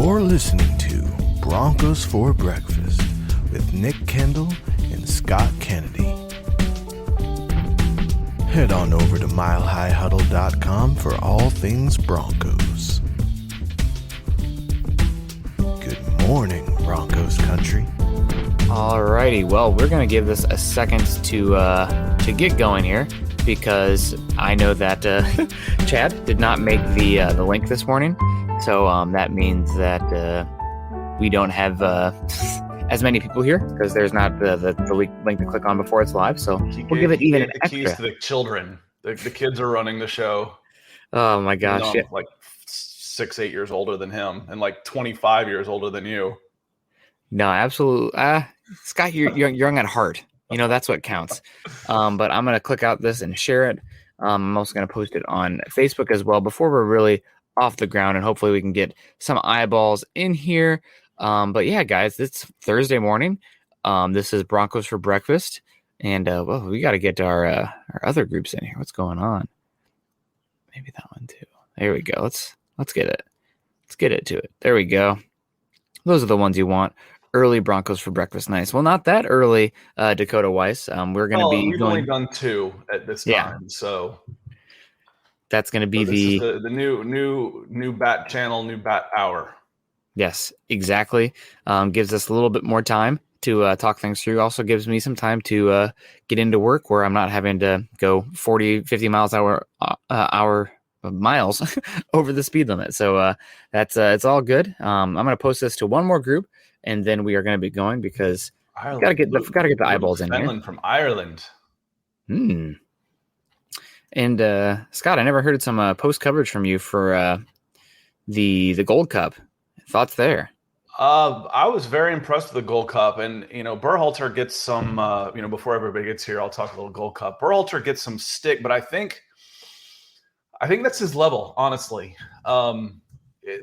You're listening to Broncos for Breakfast with Nick Kendell and Scott Kennedy. Head on over to milehighhuddle.com for all things Broncos. Good morning, Broncos country. Alrighty, well, we're going to give this a second to get going here because I know that Chad did not make the link this morning, so that means that we don't have as many people here because there's not the link to click on before it's live. So we'll give it even an extra. Keys to the children. The kids are running the show. Oh my gosh! I'm like 6-8 years older than him, and like 25 years older than you. No, absolutely. Scott, you're young at heart. You know, that's what counts. But I'm going to click out this and share it. I'm also going to post it on Facebook as well before we're really off the ground, and hopefully we can get some eyeballs in here. But yeah, guys, it's Thursday morning. This is Broncos for Breakfast. And, well, we got to get our other groups in here. What's going on? Maybe that one too. There we go. Let's get it. Let's get it to it. There we go. Those are the ones you want. Early Broncos for Breakfast. Nice. Well, not that early, Dakota Weiss. We're going to be we've only done 2 at this time, so that's going to be the new bat channel, new bat hour. Yes, exactly. Gives us a little bit more time to talk things through. Also gives me some time to get into work where I'm not having to go 40, 50 miles miles over the speed limit. So that's it's all good. I'm going to post this to one more group, and then we are going to be going because got to get the eyeballs in here. From Ireland. And Scott, I never heard some post coverage from you for the Gold Cup. Thoughts there? I was very impressed with the Gold Cup, and Berhalter gets some. Before everybody gets here, I'll talk a little Gold Cup. Berhalter gets some stick, but I think that's his level. Honestly,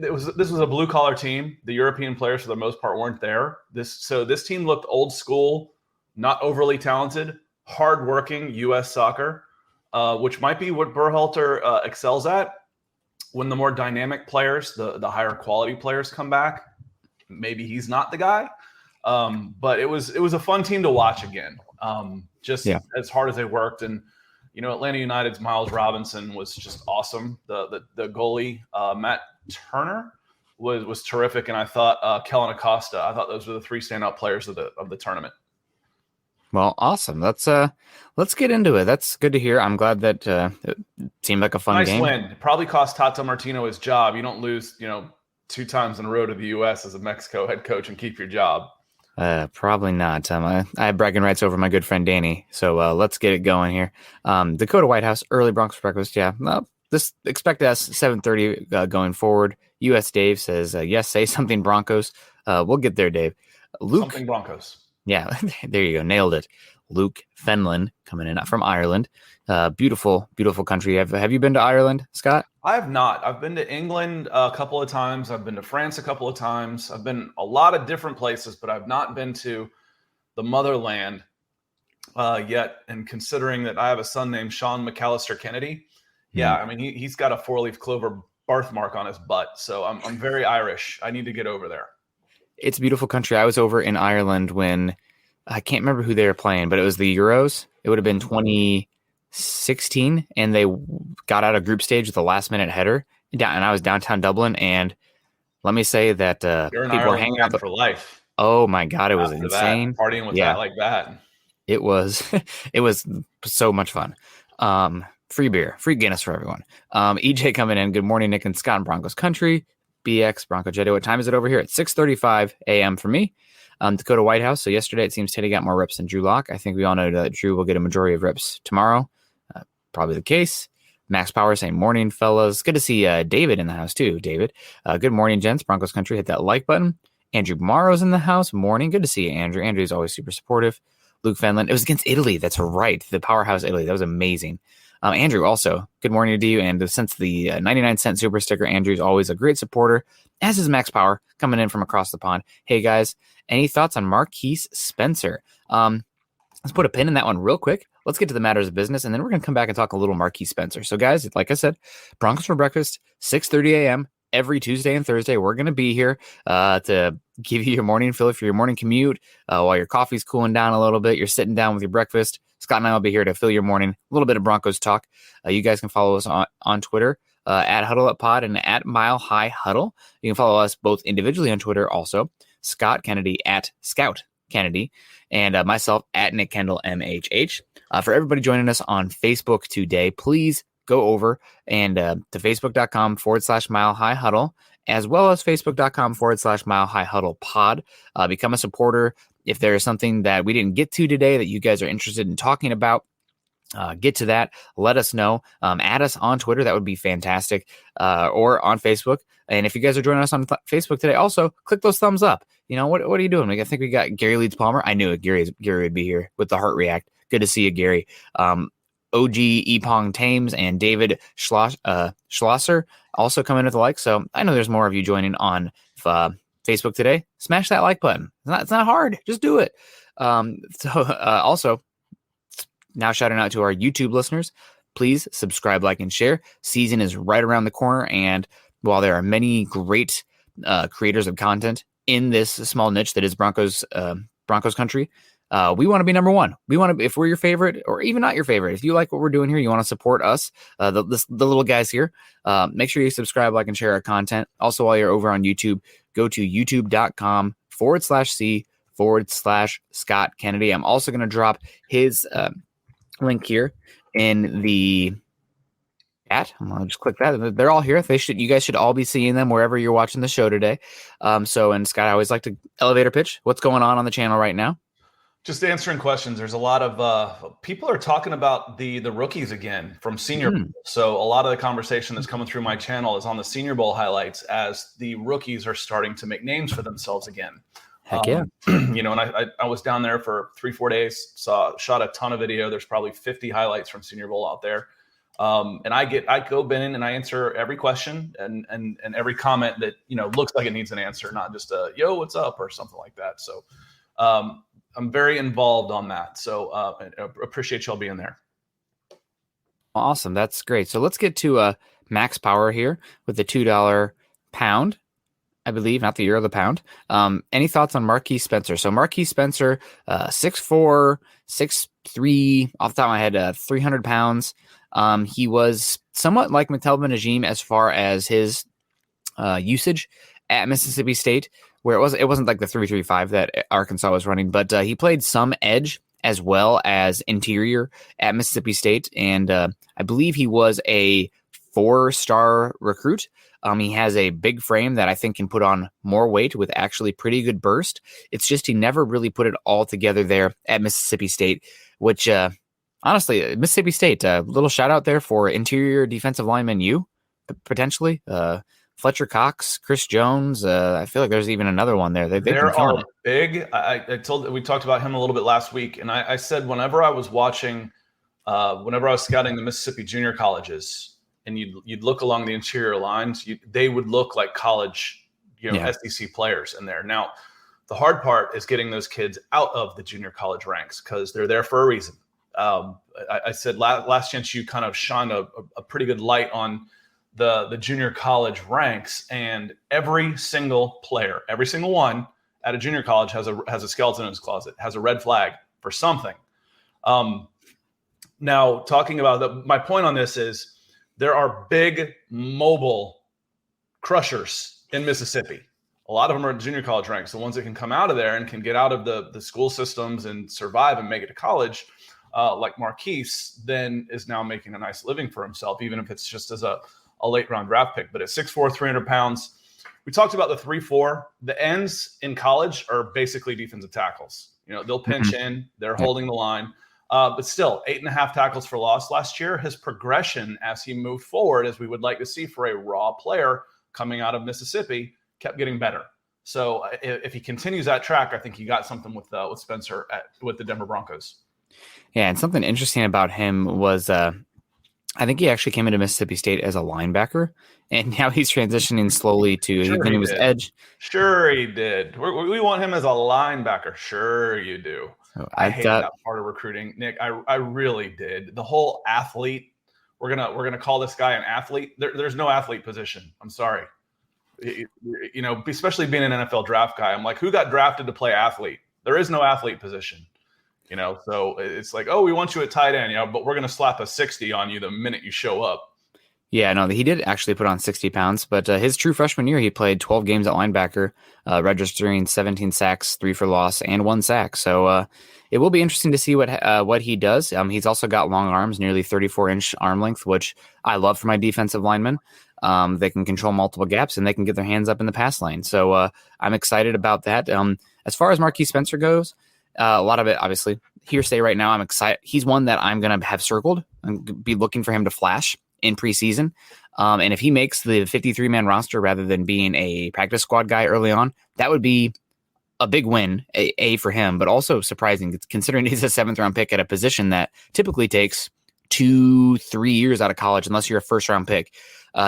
this was a blue collar team. The European players, for the most part, weren't there. This team looked old school, not overly talented, hardworking U.S. soccer, which might be what Berhalter excels at. When the more dynamic players, the higher quality players come back, maybe he's not the guy. But it was a fun team to watch again. As hard as they worked, and Atlanta United's Miles Robinson was just awesome. The goalie Matt Turner was terrific, and I thought Kellen Acosta. I thought those were the 3 standout players of the tournament. Well, awesome. Let's get into it. That's good to hear. I'm glad that it seemed like a fun game. Nice win. It probably cost Tata Martino his job. You don't lose, 2 times in a row to the U.S. as a Mexico head coach and keep your job. Probably not. I have bragging rights over my good friend Danny. So let's get it going here. Dakota White House, early Broncos breakfast. Yeah, this expect us 7:30 going forward. U.S. Dave says yes. Say something Broncos. We'll get there, Dave. Luke. Something Broncos. Yeah, there you go. Nailed it. Luke Fenlon coming in from Ireland. Beautiful, beautiful country. Have you been to Ireland, Scott? I have not. I've been to England a couple of times. I've been to France a couple of times. I've been a lot of different places, but I've not been to the motherland yet. And considering that I have a son named Sean McAllister Kennedy, I mean, he's got a 4-leaf clover birthmark on his butt. So I'm very Irish. I need to get over there. It's a beautiful country. I was over in Ireland when I can't remember who they were playing, but it was the Euros. It would have been 2016, and they got out of group stage with a last-minute header. And I was downtown Dublin, and let me say that people were hanging out for life. Oh my God, it was insane. Partying with that like that. It was so much fun. Free beer, free Guinness for everyone. EJ coming in. Good morning, Nick and Scott in Broncos country. BX Bronco Jetty. What time is it over here? It's 6:35 a.m. for me. Dakota White House. So yesterday it seems Teddy got more reps than Drew Lock. I think we all know that Drew will get a majority of reps tomorrow. Probably the case. Max Power saying morning, fellas. Good to see David in the house too. David. Good morning, gents. Broncos country. Hit that like button. Andrew Morrow's in the house. Morning. Good to see you, Andrew. Andrew's always super supportive. Luke Fenlon. It was against Italy. That's right. The powerhouse Italy. That was amazing. Andrew, also, good morning to you. And since the 99-cent super sticker, Andrew's always a great supporter, as is Max Power, coming in from across the pond. Hey, guys, any thoughts on Marquise Spencer? Let's put a pin in that one real quick. Let's get to the matters of business, and then we're going to come back and talk a little Marquise Spencer. So, guys, like I said, Broncos for breakfast, 6:30 a.m., every Tuesday and Thursday. We're going to be here to give you your morning fill for your morning commute while your coffee's cooling down a little bit. You're sitting down with your breakfast. Scott and I will be here to fill your morning. A little bit of Broncos talk. You guys can follow us on Twitter at HuddleUpPod and at Mile High Huddle. You can follow us both individually on Twitter also. Scott Kennedy at Scout Kennedy and myself at Nick Kendell MHH. For everybody joining us on Facebook today, please go over and to facebook.com/Mile High Huddle, as well as facebook.com/Mile High Huddle Pod. Become a supporter. If there is something that we didn't get to today that you guys are interested in talking about, get to that. Let us know. Add us on Twitter. That would be fantastic. Or on Facebook. And if you guys are joining us on Facebook today, also click those thumbs up. What are you doing? I think we got Gary Leeds Palmer. I knew it. Gary would be here with the Heart React. Good to see you, Gary. OG Epong Thames and David Schlosser also come in with a like. So I know there's more of you joining on Facebook today. Smash that like button. It's not hard. Just do it. Also, now shouting out to our YouTube listeners, please subscribe, like, and share. Season is right around the corner, and while there are many great creators of content in this small niche that is Broncos country, we want to be number one. We want to, if we're your favorite or even not your favorite, if you like what we're doing here, you want to support us, the little guys here, make sure you subscribe, like, and share our content. Also, while you're over on YouTube, go to youtube.com/C/Scott Kennedy. I'm also going to drop his link here in the chat. I'm going to just click that. They're all here. You guys should all be seeing them wherever you're watching the show today. And Scott, I always like to elevator pitch. What's going on the channel right now? Just answering questions. There's a lot of people are talking about the rookies again from Senior Bowl. So a lot of the conversation that's coming through my channel is on the Senior Bowl highlights as the rookies are starting to make names for themselves again. Heck yeah. And I was down there for 3-4 days, shot a ton of video. There's probably 50 highlights from Senior Bowl out there. And I go in and I answer every question and every comment that, looks like it needs an answer, not just a, yo, what's up or something like that. So, I'm very involved on that. So I appreciate y'all being there. Awesome. That's great. So let's get to Max Power here with the $2 pound, I believe, not the euro, the pound. Any thoughts on Marquise Spencer? So Marquise Spencer, 6'4", 6'3", off the top of my head, 300 pounds. He was somewhat like McTelvin Najim as far as his usage at Mississippi State, where it wasn't like the 3-3-5 that Arkansas was running, but he played some edge as well as interior at Mississippi State, and I believe he was a 4-star recruit. He has a big frame that I think can put on more weight with actually pretty good burst. It's just he never really put it all together there at Mississippi State, which honestly, Mississippi State, a little shout out there for interior defensive lineman U, potentially. Fletcher Cox, Chris Jones. I feel like there's even another one there. They're all big. We talked about him a little bit last week, and I said whenever I was scouting the Mississippi junior colleges, and you'd look along the interior lines, they would look like college, SEC players in there. Now, the hard part is getting those kids out of the junior college ranks because they're there for a reason. I said last chance you kind of shone a pretty good light on the junior college ranks, and every single player, every single one at a junior college has a skeleton in his closet, has a red flag for something. Now, talking about my point on this is there are big mobile crushers in Mississippi. A lot of them are in junior college ranks. The ones that can come out of there and can get out of the school systems and survive and make it to college, like Marquise, then is now making a nice living for himself, even if it's just as a late round draft pick. But at 6'4", 300 pounds, we talked about the 3-4. The ends in college are basically defensive tackles. They'll pinch in, they're holding the line. But still, 8.5 tackles for loss last year. His progression as he moved forward, as we would like to see for a raw player coming out of Mississippi, kept getting better. So if he continues that track, I think he got something with Spencer with the Denver Broncos. Yeah, and something interesting about him was I think he actually came into Mississippi State as a linebacker, and now he's transitioning slowly to he was edge. Sure, he did. We want him as a linebacker. Sure, you do. So I hate that part of recruiting, Nick. I really did. The whole athlete. We're gonna call this guy an athlete. There's no athlete position. I'm sorry. especially being an NFL draft guy, I'm like, who got drafted to play athlete? There is no athlete position, so it's like, oh, we want you at tight end, but we're going to slap a 60 on you the minute you show up. Yeah, no, he did actually put on 60 pounds, but his true freshman year, he played 12 games at linebacker, registering 17 sacks, 3 for loss, and 1 sack. So it will be interesting to see what he does. He's also got long arms, nearly 34-inch arm length, which I love for my defensive linemen. They can control multiple gaps, and they can get their hands up in the pass lane. So I'm excited about that. As far as Marquise Spencer goes, a lot of it, obviously, hearsay right now. I'm excited. He's one that I'm going to have circled and be looking for him to flash in preseason. And if he makes the 53-man roster rather than being a practice squad guy early on, that would be a big win, A for him, but also surprising considering he's a 7th-round pick at a position that typically takes 2-3 years out of college, unless you're a first-round pick,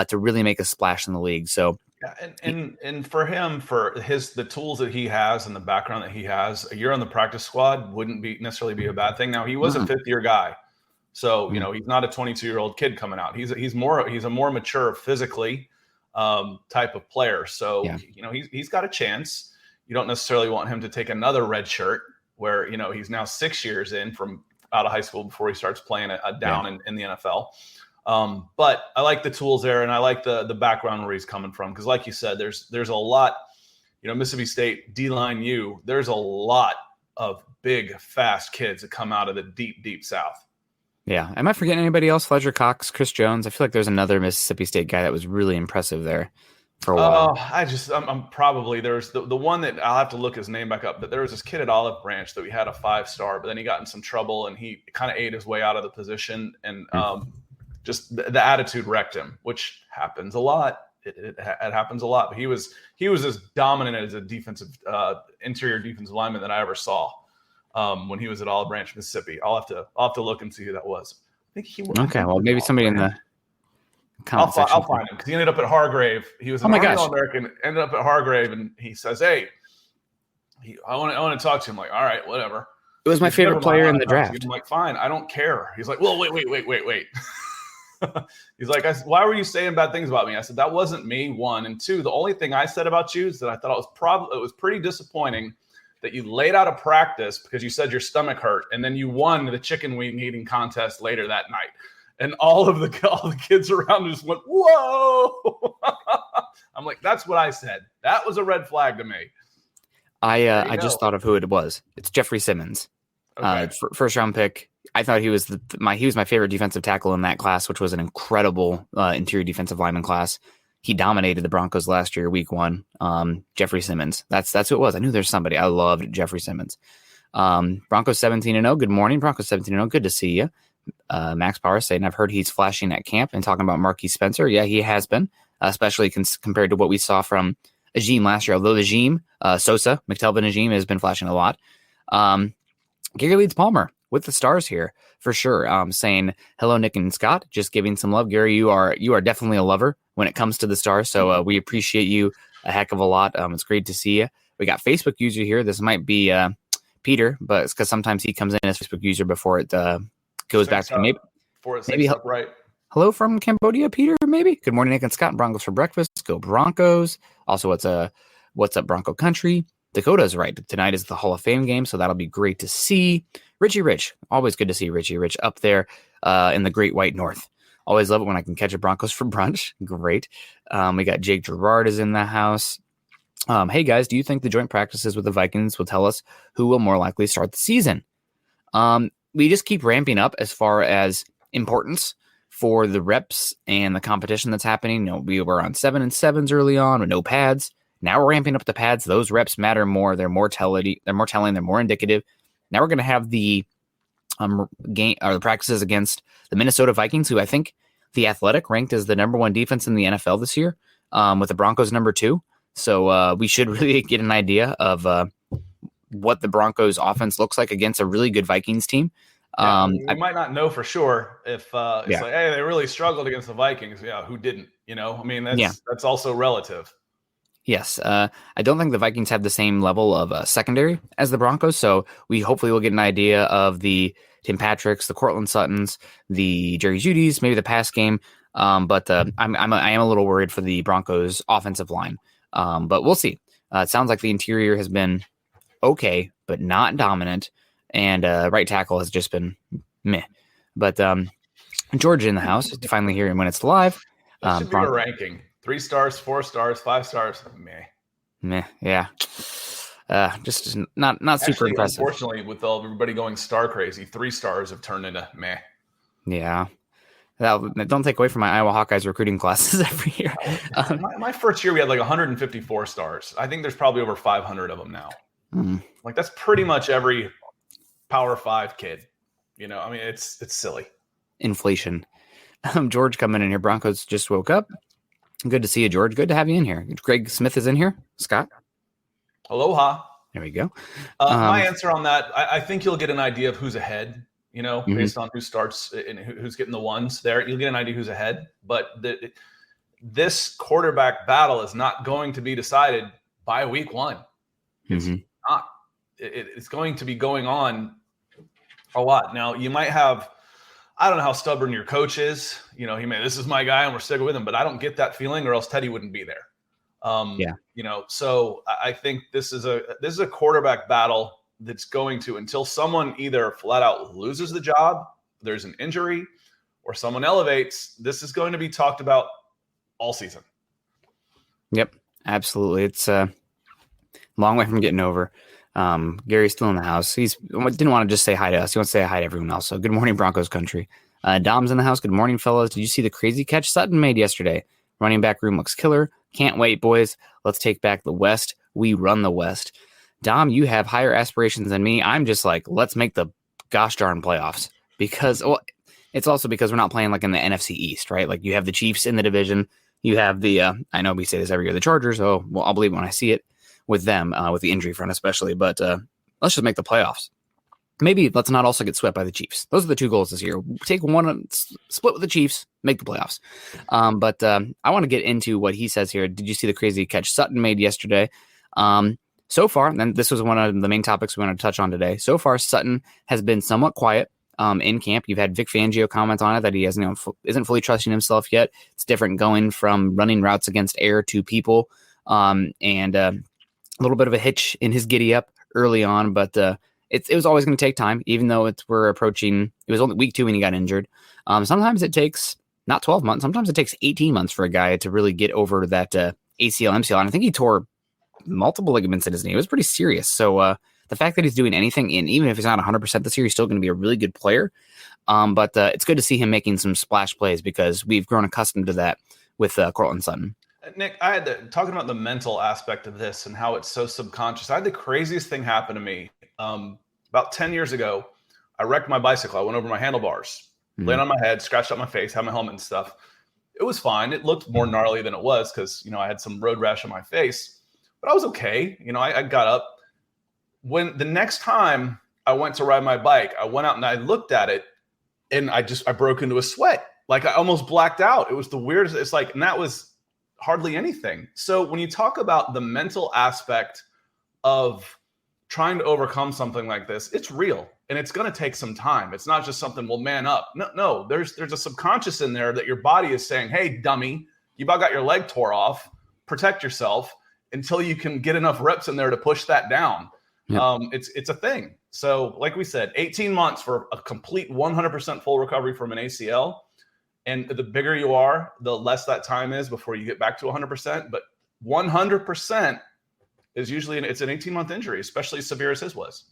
to really make a splash in the league. So, yeah, and for him, for the tools that he has and the background that he has, a year on the practice squad wouldn't necessarily be a bad thing. Now, he was a 5th-year guy. So, he's not a 22-year-old kid coming out. He's a more mature physically type of player. So, he's got a chance. You don't necessarily want him to take another red shirt where, he's now 6 years in from out of high school before he starts playing a down in the NFL. But I like the tools there, and I like the background where he's coming from. Because like you said, there's a lot, Mississippi State, D-line U, there's a lot of big, fast kids that come out of the deep, deep South. Yeah. Am I forgetting anybody else? Fletcher Cox, Chris Jones? I feel like there's another Mississippi State guy that was really impressive there for a while. I'm probably, there's the one that I'll have to look his name back up, but there was this kid at Olive Branch that we had a 5-star, but then he got in some trouble and he kind of ate his way out of the position, and just the attitude wrecked him, which happens a lot. It happens a lot. But he was as dominant as a defensive interior defensive lineman that I ever saw when he was at Olive Branch, Mississippi. I'll have to look and see who that was. I think he was. Okay, well, maybe somebody in the comment section. I'll find him because he ended up at Hargrave. He was an All-American, ended up at Hargrave, and he says, "Hey, I want to talk to him." Like, all right, whatever. It was my favorite player in the draft. I'm like, fine, I don't care. He's like, well, wait. He's like, why were you saying bad things about me? I said, that wasn't me, 1. And 2, the only thing I said about you is that I thought it was pretty disappointing that you laid out a practice because you said your stomach hurt, and then you won the chicken wing eating contest later that night. And all the kids around just went, whoa. I'm like, that's what I said. That was a red flag to me. I just thought of who it was. It's Jeffrey Simmons. Okay. First round pick. I thought he was my favorite defensive tackle in that class, which was an incredible interior defensive lineman class. He dominated the Broncos last year, week 1. Jeffrey Simmons. That's who it was. I knew there's somebody. I loved Jeffrey Simmons. Broncos 17-0. Good morning, Broncos 17-0. Good to see you. Max Power saying, I've heard he's flashing at camp and talking about Marquise Spencer. Yeah, he has been, especially compared to what we saw from Ajim last year. Although Ajim, Sosa, McTelvin Ajim has been flashing a lot. Gary Leeds Palmer with the stars here for sure. Saying hello, Nick and Scott. Just giving some love. Gary, you are definitely a lover when it comes to the stars. So we appreciate you a heck of a lot. It's great to see you. We got Facebook user here. This might be Peter, but it's because sometimes he comes in as Facebook user before it goes back to maybe. Right. Hello from Cambodia, Peter. Maybe. Good morning, Nick and Scott. Broncos for breakfast. Go Broncos. Also, what's up, Bronco Country? Dakota's right. Tonight is the Hall of Fame game, so that'll be great to see. Richie Rich, always good to see Richie Rich up there in the Great White North. Always love it when I can catch a Broncos for brunch. Great. We got Jake Gerard is in the house. Hey guys, do you think the joint practices with the Vikings will tell us who will more likely start the season? We just keep ramping up as far as importance for the reps and the competition that's happening. We were on 7-7s early on with no pads. Now we're ramping up the pads. Those reps matter more. They're more telling. They're more indicative. Now we're going to have the game or the practices against the Minnesota Vikings, who I think the Athletic ranked as the number 1 defense in the NFL this year, with the Broncos number 2. So we should really get an idea of what the Broncos offense looks like against a really good Vikings team. We might not know for sure if it's like, hey, they really struggled against the Vikings. Yeah, who didn't? That's also relative. Yes, I don't think the Vikings have the same level of secondary as the Broncos, so we hopefully will get an idea of the Tim Patricks, the Courtland Suttons, the Jerry Judys, maybe the pass game. But I am a little worried for the Broncos offensive line. But we'll see. It sounds like the interior has been okay, but not dominant. And right tackle has just been meh. But George in the house to finally hear him when it's live. That should be a ranking. 3 stars, 4 stars, 5 stars. Meh. Yeah. Just not super impressive. Unfortunately, with everybody going star crazy, 3 stars have turned into meh. Yeah. Don't take away from my Iowa Hawkeyes recruiting classes every year. My first year, we had like 154 stars. I think there's probably over 500 of them now. Like that's pretty much every Power 5 kid. I mean, it's silly. Inflation. George coming in here. Broncos just woke up. Good to see you, George. Good to have you in here. Greg Smith is in here. Scott. Aloha. There we go. My answer on that, I think you'll get an idea of who's ahead, based on who starts and who's getting the ones there. You'll get an idea who's ahead. But this quarterback battle is not going to be decided by week 1. It's not. It's going to be going on a lot. Now, you might have, I don't know how stubborn your coach is. He may, this is my guy and we're sticking with him, but I don't get that feeling or else Teddy wouldn't be there. So I think this is a quarterback battle that's going to, until someone either flat out loses the job, there's an injury, or someone elevates, this is going to be talked about all season. Yep, absolutely. It's a long way from getting over. Gary's still in the house. He didn't want to just say hi to us. He wants to say hi to everyone else. So good morning, Broncos country. Dom's in the house. Good morning, fellas. Did you see the crazy catch Sutton made yesterday? Running back room looks killer. Can't wait, boys. Let's take back the West. We run the West. Dom, you have higher aspirations than me. I'm just like, let's make the gosh darn playoffs. Because it's also because we're not playing like in the NFC East, right? Like you have the Chiefs in the division. You have the, I know we say this every year, the Chargers. Oh, well, I'll believe it when I see it with them, with the injury front especially. But let's just make the playoffs. Maybe let's not also get swept by the Chiefs. Those are the 2 goals this year. Take one, split with the Chiefs, make the playoffs. But I want to get into what he says here. Did you see the crazy catch Sutton made yesterday? So far, and this was one of the main topics we want to touch on today. So far, Sutton has been somewhat quiet in camp. You've had Vic Fangio comment on it that he hasn't, isn't fully trusting himself yet. It's different going from running routes against air to people, and a little bit of a hitch in his giddy up early on, but it was always going to take time, even though we're approaching. It was only week 2 when he got injured. Sometimes it takes not 12 months. Sometimes it takes 18 months for a guy to really get over that ACL, MCL. And I think he tore multiple ligaments in his knee. It was pretty serious. So the fact that he's doing anything, and even if he's not 100% this year, he's still going to be a really good player. But it's good to see him making some splash plays because we've grown accustomed to that with Courtland Sutton. Nick, talking about the mental aspect of this and how it's so subconscious. I had the craziest thing happen to me about 10 years ago. I wrecked my bicycle. I went over my handlebars, landed on my head, scratched up my face, had my helmet and stuff. It was fine. It looked more gnarly than it was because, I had some road rash on my face, but I was okay. I got up. When the next time I went to ride my bike, I went out and I looked at it and I broke into a sweat. Like I almost blacked out. It was the weirdest. It's like, and that was hardly anything. So when you talk about the mental aspect of trying to overcome something like this, it's real and it's going to take some time. It's not just something, well, man up. No, there's a subconscious in there that your body is saying, hey, dummy, you about got your leg tore off, protect yourself until you can get enough reps in there to push that down. Yep. It's a thing. So like we said, 18 months for a complete 100% full recovery from an ACL. And the bigger you are, the less that time is before you get back to 100%. But 100% is usually it's an 18-month injury, especially as severe as his was.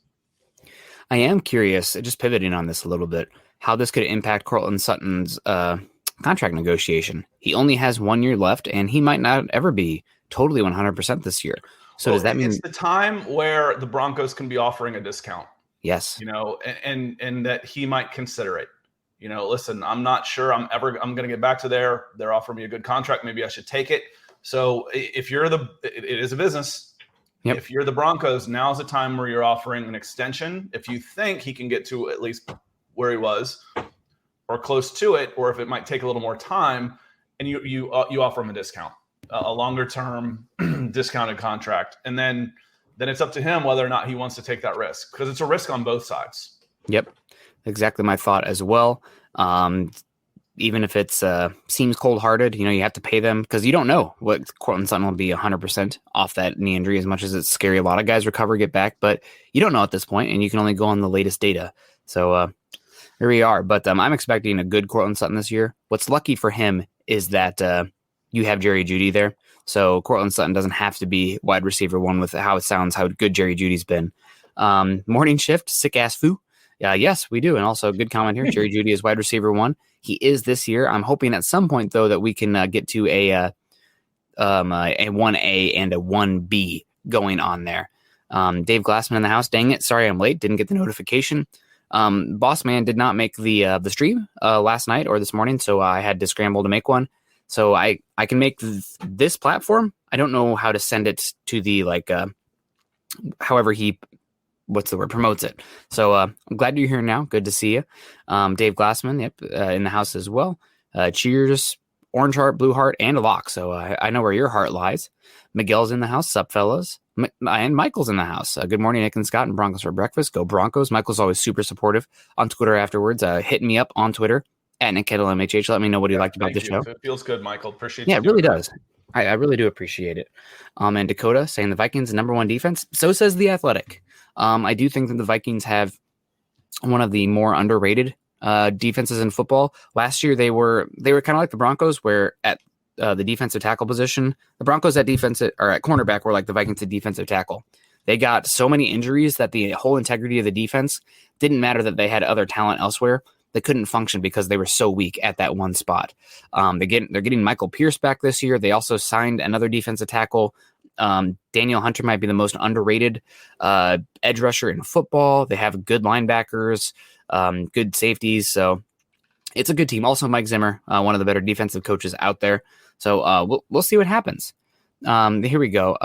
I am curious, just pivoting on this a little bit, how this could impact Courtland Sutton's contract negotiation. He only has 1 year left, and he might not ever be totally 100% this year. So does that mean it's the time where the Broncos can be offering a discount? Yes. And that he might consider it. Listen, I'm not sure I'm going to get back to there. They're offering me a good contract. Maybe I should take it. So if you're it is a business. Yep. If you're the Broncos, now's the time where you're offering an extension. If you think he can get to at least where he was or close to it, or if it might take a little more time, and you offer him a discount, a longer term discounted contract. And then it's up to him whether or not he wants to take that risk, because it's a risk on both sides. Yep. Exactly my thought as well. even if it's seems cold-hearted, you have to pay them because you don't know what Courtland Sutton will be 100% off that knee injury, as much as it's scary. A lot of guys recover, get back, but you don't know at this point, and you can only go on the latest data. So here we are. But I'm expecting a good Courtland Sutton this year. What's lucky for him is that you have Jerry Jeudy there. So Courtland Sutton doesn't have to be wide receiver one with how it sounds, how good Jerry Judy's been. Morning shift, sick-ass foo. Yes, we do. And also good comment here. Jerry Jeudy is wide receiver one. He is this year. I'm hoping at some point, though, that we can get to a 1A and a 1B going on there. Dave Glassman in the house. Dang it. Sorry I'm late. Didn't get the notification. Boss Man did not make the stream last night or this morning, so I had to scramble to make one. So I can make this platform. I don't know how to send it to the, however he promotes it. So I'm glad you're here now. Good to see you. Dave Glassman, yep, in the house as well. Cheers, orange heart, blue heart, and a lock. So I know where your heart lies. Miguel's in the house. Sup, fellas? And Michael's in the house. Good morning, Nick and Scott and Broncos for breakfast. Go Broncos. Michael's always super supportive on Twitter afterwards. Hitting me up on Twitter at Nick Kendell MHH. Let me know what you liked about the show. It feels good, Michael. Appreciate it. It really does. I really do appreciate it. And Dakota saying the Vikings number one defense. So says the Athletic. I do think that the Vikings have one of the more underrated defenses in football. Last year they were kind of like the Broncos, where at the defensive tackle position, the Broncos at cornerback were like the Vikings at defensive tackle. They got so many injuries that the whole integrity of the defense didn't matter that they had other talent elsewhere. They couldn't function because they were so weak at that one spot. They're getting Michael Pierce back this year. They also signed another defensive tackle. Daniel Hunter might be the most underrated edge rusher in football. They have good linebackers, good safeties. So it's a good team. Also, Mike Zimmer, one of the better defensive coaches out there. So we'll see what happens. Here we go.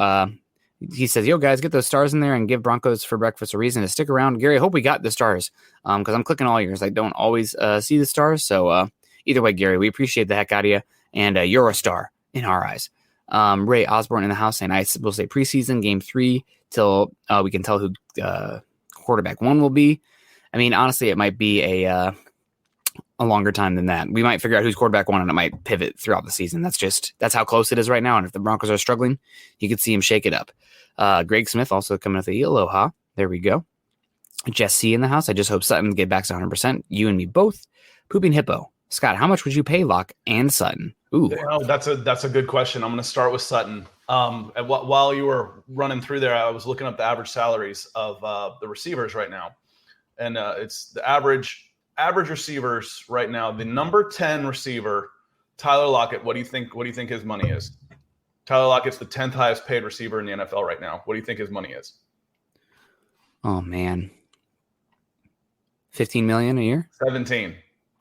He says, yo, guys, get those stars in there and give Broncos for breakfast a reason to stick around. Gary, I hope we got the stars because I'm clicking all yours. I don't always see the stars. So either way, Gary, we appreciate the heck out of you. And you're a star in our eyes. Ray Osborne in the house, and I will say preseason game 3 till we can tell who quarterback 1 will be. I mean, honestly, it might be a longer time than that. We might figure out who's quarterback 1, and it might pivot throughout the season. That's how close it is right now. And if the Broncos are struggling, you could see him shake it up. Greg Smith also coming with the aloha. There we go. Jesse in the house. I just hope Sutton get back to 100%. You and me both. Pooping Hippo. Scott, how much would you pay Locke and Sutton? Ooh, that's a good question. I'm going to start with Sutton. While you were running through there, I was looking up the average salaries of the receivers right now, and it's the average receivers right now. The number 10 receiver, Tyler Lockett. What do you think his money is? Tyler Lockett's the 10th highest paid receiver in the NFL right now. What do you think his money is? Oh man, 15 million a year.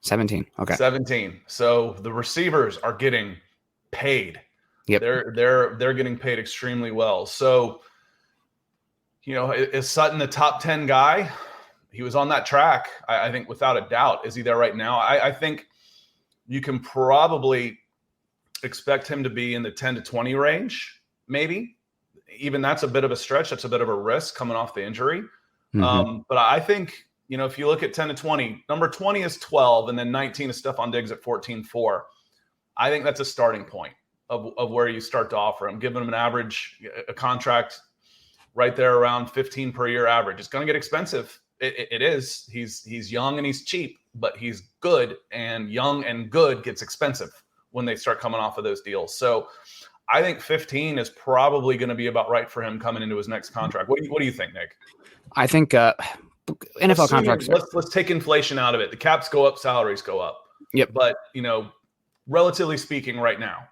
17. Okay. 17. So the receivers are getting paid. Yep. They're getting paid extremely well. So, is Sutton the top 10 guy? He was on that track, I think, without a doubt. Is he there right now? I think you can probably expect him to be in the 10 to 20 range, maybe. Even that's a bit of a stretch. That's a bit of a risk coming off the injury. Mm-hmm. But I think, if you look at 10 to 20, number 20 is 12, and then 19 is Stephon Diggs at 14.4. I think that's a starting point of where you start to offer him, giving him a contract right there around 15 per year average. It's going to get expensive. It is. He's young and he's cheap, but he's good, and young and good gets expensive when they start coming off of those deals. So I think 15 is probably going to be about right for him coming into his next contract. What do you think, Nick? I think NFL contracts. Let's take inflation out of it. The caps go up, salaries go up. Yep. But relatively speaking, right now,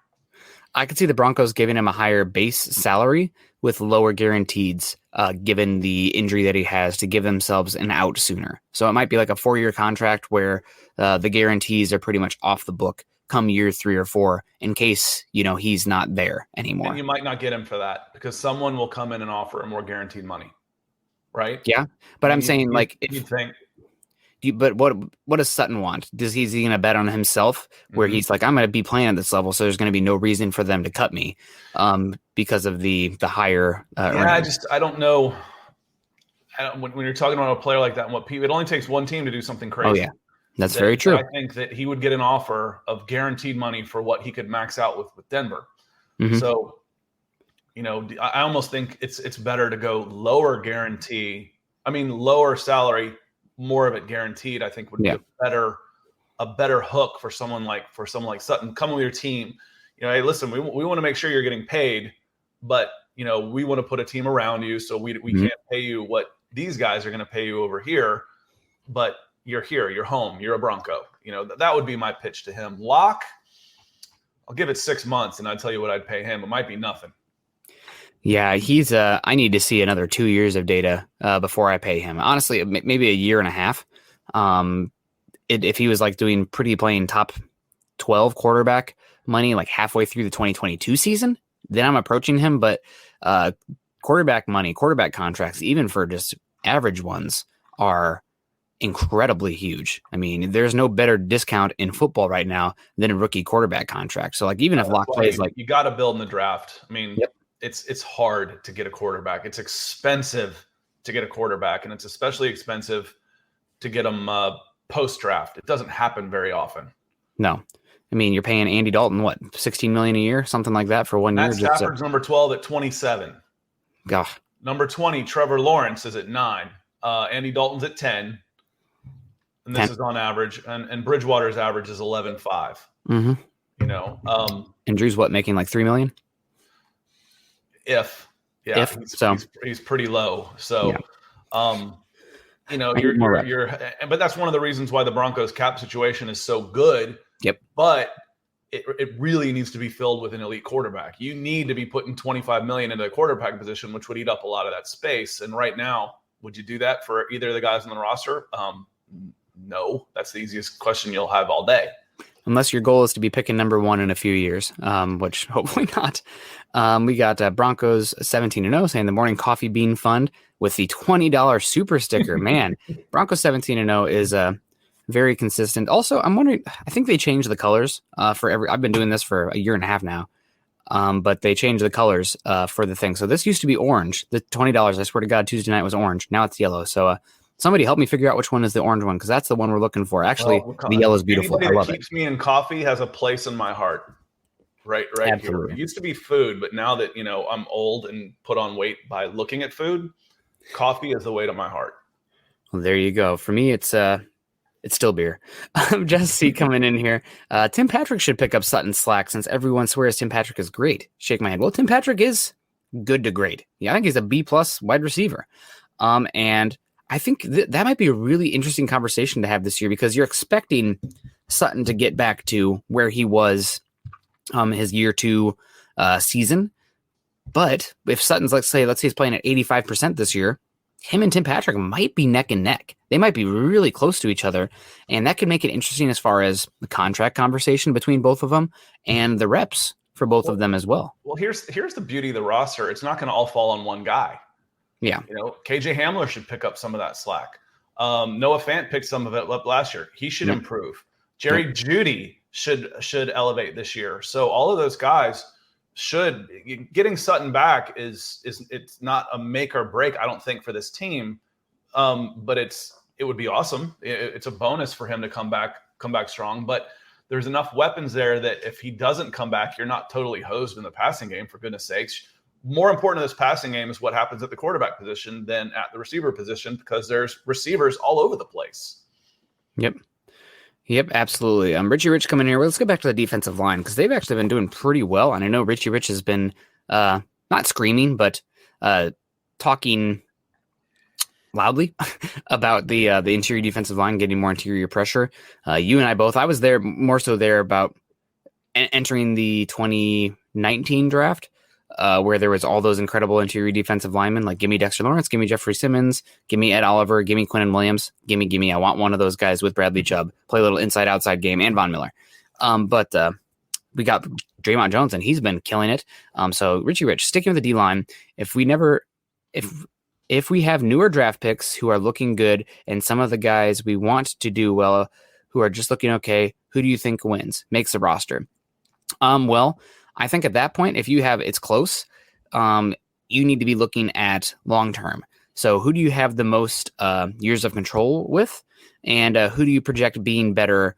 I could see the Broncos giving him a higher base salary with lower guarantees, given the injury that he has, to give themselves an out sooner. So it might be like a 4-year contract where the guarantees are pretty much off the book come year 3 or 4 in case, he's not there anymore. And you might not get him for that because someone will come in and offer him more guaranteed money. Right. Yeah. But I'm saying you think. But what does Sutton want? Is he going to bet on himself where he's like, I'm going to be playing at this level, so there's going to be no reason for them to cut me because of the higher earnings. I don't know. When you're talking about a player like that, it only takes one team to do something crazy. Oh, yeah. That's very true. I think that he would get an offer of guaranteed money for what he could max out with Denver. Mm-hmm. So, I almost think it's better to go lower guarantee. I mean, lower salary, more of it guaranteed. I think would be a better hook for someone like Sutton. Come with your team. Hey, listen, we want to make sure you're getting paid, but we want to put a team around you, so we can't pay you what these guys are going to pay you over here, but you're here, you're home, you're a Bronco. That would be my pitch to him. Locke, I'll give it 6 months, and I'd tell you what I'd pay him. It might be nothing. Yeah, he's. I need to see another 2 years of data before I pay him. Honestly, maybe a year and a half. If he was like doing pretty plain top 12 quarterback money, like halfway through the 2022 season, then I'm approaching him. But quarterback money, quarterback contracts, even for just average ones, are incredibly huge. I mean, there's no better discount in football right now than a rookie quarterback contract. So like, even if Locke plays, like, you got to build in the draft. I mean, it's hard to get a quarterback. It's expensive to get a quarterback, and it's especially expensive to get them post draft. It doesn't happen very often. No, I mean, you're paying Andy Dalton what, $16 million a year, something like that for 1 year. Matt Stafford's number 12 at 27. Gosh. Number 20, Trevor Lawrence is at 9. Andy Dalton's at 10. And this 10. Is on average, and Bridgewater's average is 11.5. Mm-hmm. And Drew's making like $3 million? He's pretty low. So, but that's one of the reasons why the Broncos cap situation is so good. Yep. But it really needs to be filled with an elite quarterback. You need to be putting $25 million into the quarterback position, which would eat up a lot of that space. And right now, would you do that for either of the guys on the roster? No, that's the easiest question you'll have all day. Unless your goal is to be picking number 1 in a few years, which hopefully not. We got Broncos 17-0 saying the Morning Coffee Bean Fund with the $20 super sticker. Man, Broncos 17-0 is very consistent. Also, I'm wondering, I think they changed the colors I've been doing this for a year and a half now, but they changed the colors for the thing. So this used to be orange. The $20, I swear to God, Tuesday night was orange. Now it's yellow. So somebody help me figure out which one is the orange one, because that's the one we're looking for. Actually, the yellow is beautiful. Anybody I love that keeps me in coffee has a place in my heart. Right Absolutely. Here. It used to be food, but now that I'm old and put on weight by looking at food, coffee is the way to my heart. Well, there you go. For me, it's still beer. Jesse coming in here. Tim Patrick should pick up Sutton's slack since everyone swears Tim Patrick is great. Shake my head. Well, Tim Patrick is good to great. Yeah, I think he's a B+ wide receiver. And I think that might be a really interesting conversation to have this year, because you're expecting Sutton to get back to where he was his year 2 season. But if Sutton's, let's say he's playing at 85% this year, him and Tim Patrick might be neck and neck. They might be really close to each other. And that could make it interesting as far as the contract conversation between both of them and the reps for both of them as well. Well, here's the beauty of the roster. It's not going to all fall on one guy. Yeah. KJ Hamler should pick up some of that slack. Noah Fant picked some of it up last year. He should improve. Jerry Jeudy should elevate this year. So all of those guys getting Sutton back is it's not a make or break, I don't think, for this team. But it would be awesome. It's a bonus for him to come back strong. But there's enough weapons there that if he doesn't come back, you're not totally hosed in the passing game, for goodness sakes. More important to this passing game is what happens at the quarterback position than at the receiver position, because there's receivers all over the place. Yep, absolutely. Richie Rich coming here. Well, let's go back to the defensive line, because they've actually been doing pretty well. And I know Richie Rich has been not screaming, but talking loudly about the interior defensive line getting more interior pressure. You and I both. I was there more so there about entering the 2019 draft. Where there was all those incredible interior defensive linemen, like give me Dexter Lawrence, give me Jeffrey Simmons, give me Ed Oliver, give me Quinnen Williams, give me. I want one of those guys with Bradley Chubb, play a little inside-outside game, and Von Miller. But we got Draymond Jones, and he's been killing it. So Richie Rich, sticking with the D-line, if we have newer draft picks who are looking good, and some of the guys we want to do well who are just looking okay, who do you think makes the roster? Well, I think at that point, if you have it's close, you need to be looking at long term. So who do you have the most years of control with, and who do you project being better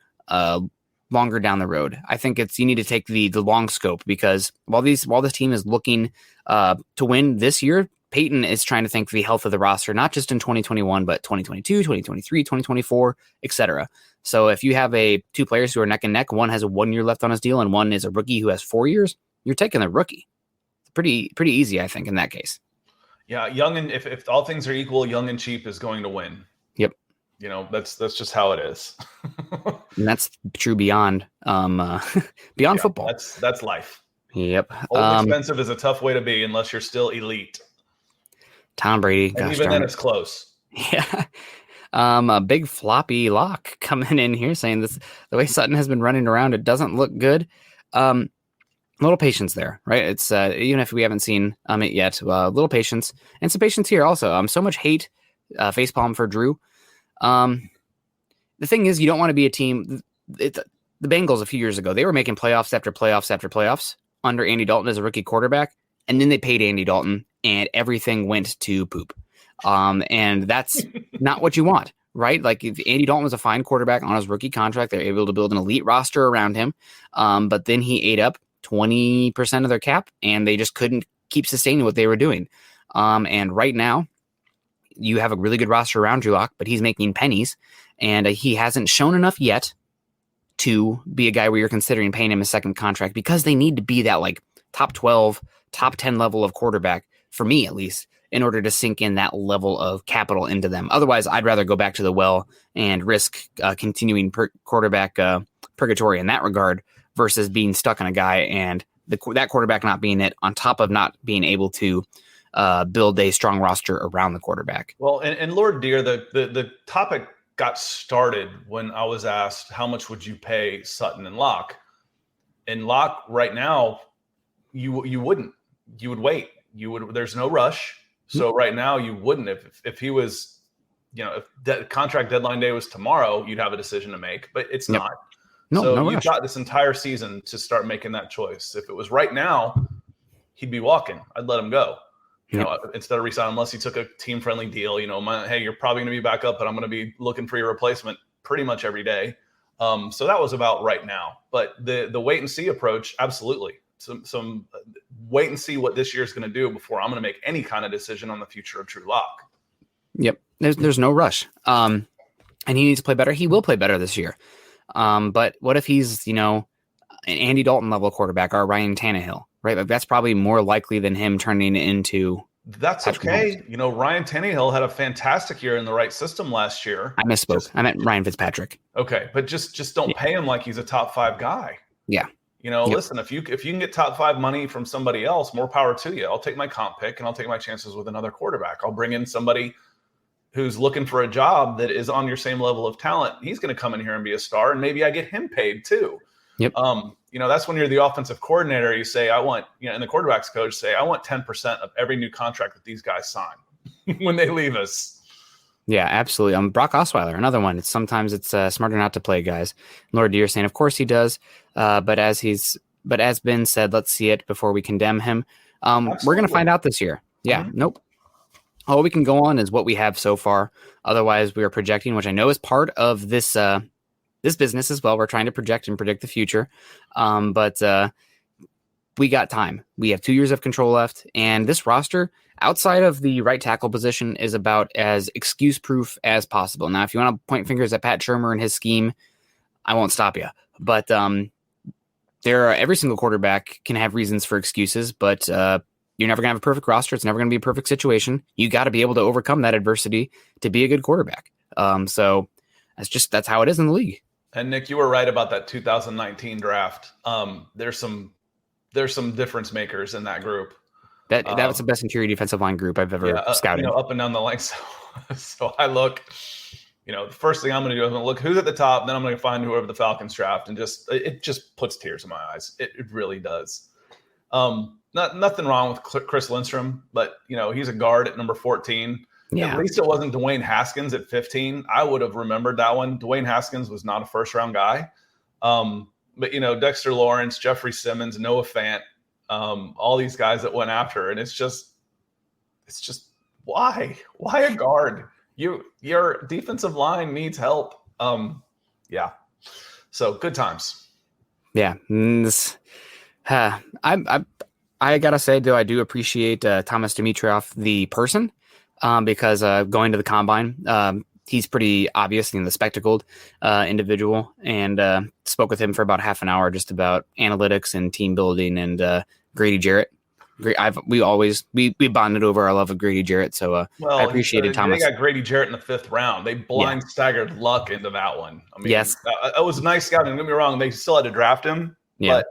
longer down the road? I think you need to take the long scope, because while this team is looking to win this year, Peyton is trying to think the health of the roster, not just in 2021, but 2022, 2023, 2024, etc. So if you have two players who are neck and neck, one has 1 year left on his deal and one is a rookie who has 4 years, you're taking the rookie. It's pretty easy, I think, in that case. Yeah, young, and if all things are equal, young and cheap is going to win. Yep. That's just how it is. And that's true beyond football. That's life. Yep. Old and expensive is a tough way to be unless you're still elite. Tom Brady. And even then, it's close. Yeah. A big floppy lock coming in here saying this, the way Sutton has been running around, it doesn't look good. A little patience there, right? It's even if we haven't seen it yet, a little patience and some patience here also. So much hate, facepalm for Drew. The thing is, you don't want to be a team. The Bengals a few years ago, they were making playoffs after playoffs after playoffs under Andy Dalton as a rookie quarterback. And then they paid Andy Dalton and everything went to poop. And that's not what you want, right? Like, if Andy Dalton was a fine quarterback on his rookie contract, they're able to build an elite roster around him. But then he ate up 20% of their cap and they just couldn't keep sustaining what they were doing. And right now you have a really good roster around Drew Lock, but he's making pennies and he hasn't shown enough yet to be a guy where you're considering paying him a second contract, because they need to be that like top 12, top 10 level of quarterback, for me at least, in order to sink in that level of capital into them. Otherwise, I'd rather go back to the well and risk continuing quarterback purgatory in that regard versus being stuck on a guy and that quarterback not being it, on top of not being able to build a strong roster around the quarterback. Well, and Lord Deer, the topic got started when I was asked, how much would you pay Sutton and Locke? And Locke right now, you wouldn't. You would wait. There's no rush. So right now you wouldn't. If he was, if the contract deadline day was tomorrow, you'd have a decision to make, but it's not. No you've got this entire season to start making that choice. If it was right now, he'd be walking. I'd let him go. Instead of resigning, unless he took a team-friendly deal. Hey, you're probably going to be back up, but I'm going to be looking for your replacement pretty much every day. So that was about right now. But the wait and see approach, absolutely. Some wait and see what this year is going to do before I'm going to make any kind of decision on the future of Drew Lock. Yep, there's no rush. And he needs to play better. He will play better this year. But what if he's an Andy Dalton level quarterback or Ryan Tannehill? Right, like that's probably more likely than him turning into. That's okay. Ryan Tannehill had a fantastic year in the right system last year. I misspoke. I meant Ryan Fitzpatrick. Okay, but just don't pay him like he's a top 5 guy. Yeah. Listen, if you can get top 5 money from somebody else, more power to you. I'll take my comp pick and I'll take my chances with another quarterback. I'll bring in somebody who's looking for a job that is on your same level of talent. He's going to come in here and be a star, and maybe I get him paid too. Yep. That's when you're the offensive coordinator. You say, and the quarterback's coach say, I want 10% of every new contract that these guys sign when they leave us. Yeah, absolutely. Brock Osweiler, another one. Sometimes it's smarter not to play guys. Lord Deere saying, of course he does. But as Ben said, let's see it before we condemn him. We're going to find out this year. Yeah. Mm-hmm. Nope. All we can go on is what we have so far. Otherwise, we are projecting, which I know is part of this business as well. We're trying to project and predict the future. But we got time. We have 2 years of control left. And this roster, outside of the right tackle position, is about as excuse-proof as possible. Now, if you want to point fingers at Pat Shurmur and his scheme, I won't stop you. But every single quarterback can have reasons for excuses, but you're never going to have a perfect roster. It's never going to be a perfect situation. You got to be able to overcome that adversity to be a good quarterback. So that's how it is in the league. And Nick, you were right about that 2019 draft. There's some difference makers in that group. That was the best interior defensive line group I've ever scouted. Up and down the line. So I look, the first thing I'm going to do is I'm going to look who's at the top. Then I'm going to find whoever the Falcons draft, and it just puts tears in my eyes. It really does. Nothing wrong with Chris Lindstrom, but he's a guard at number 14. Yeah. At least it wasn't Dwayne Haskins at 15. I would have remembered that one. Dwayne Haskins was not a first-round guy. But Dexter Lawrence, Jeffrey Simmons, Noah Fant, all these guys that went after, and it's just Why a guard? Your defensive line needs help. Yeah. So good times. Yeah. I gotta say, though, I do appreciate Thomas Dimitroff, the person, because going to the combine, he's pretty obvious and the spectacled individual, and spoke with him for about half an hour just about analytics and team building and Grady Jarrett. We bonded over our love of Grady Jarrett, so I appreciated Thomas. They got Grady Jarrett in the 5th round. They blind staggered Luck into that one. I mean, yes, it was a nice scouting. Don't get me wrong; they still had to draft him, but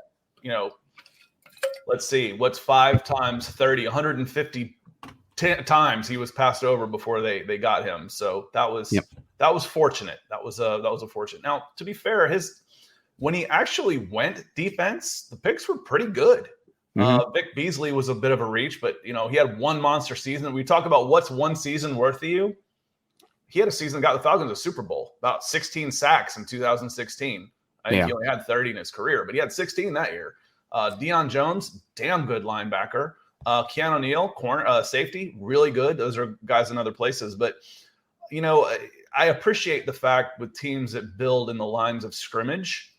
let's see, what's 5 times 30, 150 times he was passed over before they got him. So that was fortunate. That was a fortunate. Now, to be fair, when he actually went defense, the picks were pretty good. Vic Beasley was a bit of a reach, but he had one monster season. We talk about what's one season worth to you. He had a season that got the Falcons a Super Bowl, about 16 sacks in 2016. I think he only had 30 in his career, but he had 16 that year. Deion Jones, damn good linebacker. Keanu Neal, safety, really good. Those are guys in other places. But, I appreciate the fact with teams that build in the lines of scrimmage.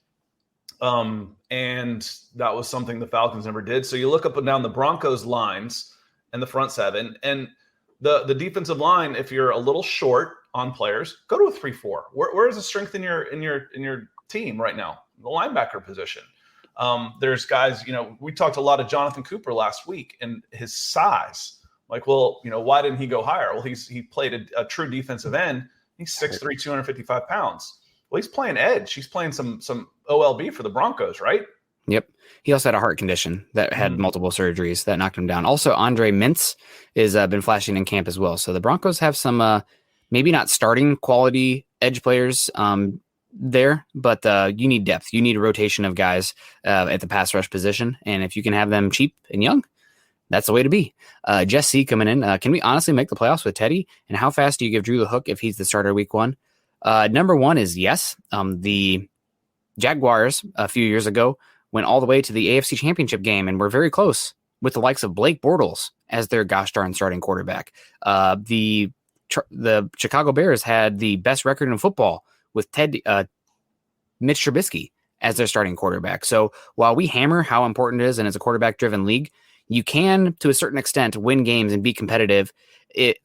And that was something the Falcons never did. So you look up and down the Broncos lines and the front seven, and the defensive line, if you're a little short on players, go to a 3-4. Where is the strength in your team right now? The linebacker position. There's guys, we talked a lot of Jonathan Cooper last week and his size. Like, well, why didn't he go higher? Well, he played a true defensive end. He's 6'3", 255 pounds. Well, he's playing edge. He's playing some OLB for the Broncos, right? Yep. He also had a heart condition that had multiple surgeries that knocked him down. Also, Andre Mintz is been flashing in camp as well. So the Broncos have some maybe not starting quality edge players there, but you need depth. You need a rotation of guys at the pass rush position. And if you can have them cheap and young, that's the way to be. Jess C coming in. Can we honestly make the playoffs with Teddy? And how fast do you give Drew the hook if he's the starter week 1? Number 1 is yes. The Jaguars a few years ago went all the way to the AFC Championship game and were very close with the likes of Blake Bortles as their gosh darn starting quarterback. The Chicago Bears had the best record in football with Mitch Trubisky as their starting quarterback. So while we hammer how important it is and it's a quarterback-driven league, you can, to a certain extent, win games and be competitive as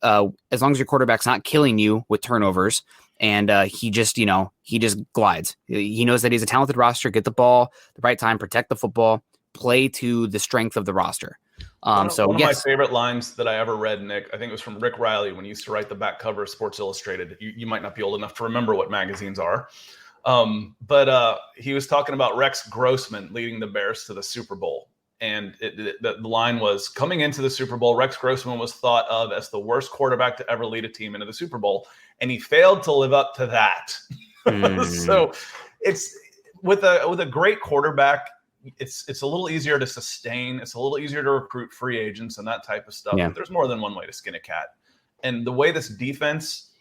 long as your quarterback's not killing you with turnovers. And he just glides. He knows that he's a talented roster. Get the ball the right time, protect the football, play to the strength of the roster. One of my favorite lines that I ever read, Nick, I think it was from Rick Riley when he used to write the back cover of Sports Illustrated. You might not be old enough to remember what magazines are. But he was talking about Rex Grossman leading the Bears to the Super Bowl. And the line was, coming into the Super Bowl, Rex Grossman was thought of as the worst quarterback to ever lead a team into the Super Bowl. And he failed to live up to that. So it's with a great quarterback, it's a little easier to sustain. It's a little easier to recruit free agents and that type of stuff. Yeah. But there's more than one way to skin a cat. And the way this defense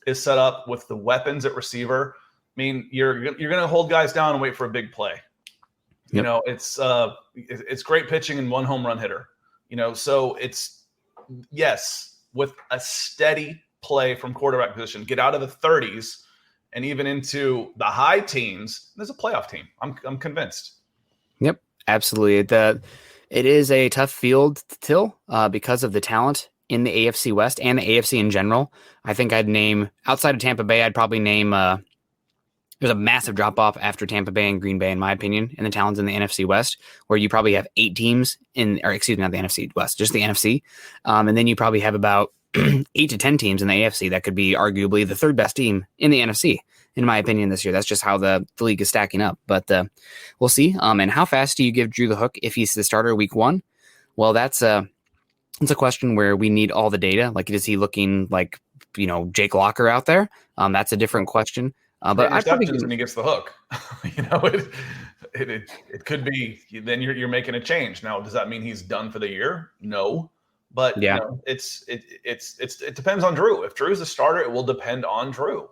is set up with the weapons at receiver, I mean, you're going to hold guys down and wait for a big play. Yep. It's great pitching and one home run hitter. So it's, yes, with a steady play from quarterback position, get out of the 30s and even into the high teens, there's a playoff team. I'm convinced. Yep, absolutely. It is a tough field to till because of the talent in the AFC West and the AFC in general. I think I'd name, outside of Tampa Bay, I'd probably name there's a massive drop-off after Tampa Bay and Green Bay, in my opinion, in the talents in the NFC West, where you probably have 8 teams not the NFC West, just the NFC. And then you probably have about 8 to 10 teams in the AFC that could be arguably the third best team in the NFC, in my opinion, this year. That's just how the league is stacking up. But we'll see. And how fast do you give Drew the hook if he's the starter week 1? Well, that's a question where we need all the data. Like, is he looking like, Jake Locker out there? That's a different question. But I probably when he gets the hook, it could be. Then you're making a change. Now, does that mean he's done for the year? No, but yeah, it depends on Drew. If Drew's the starter, it will depend on Drew.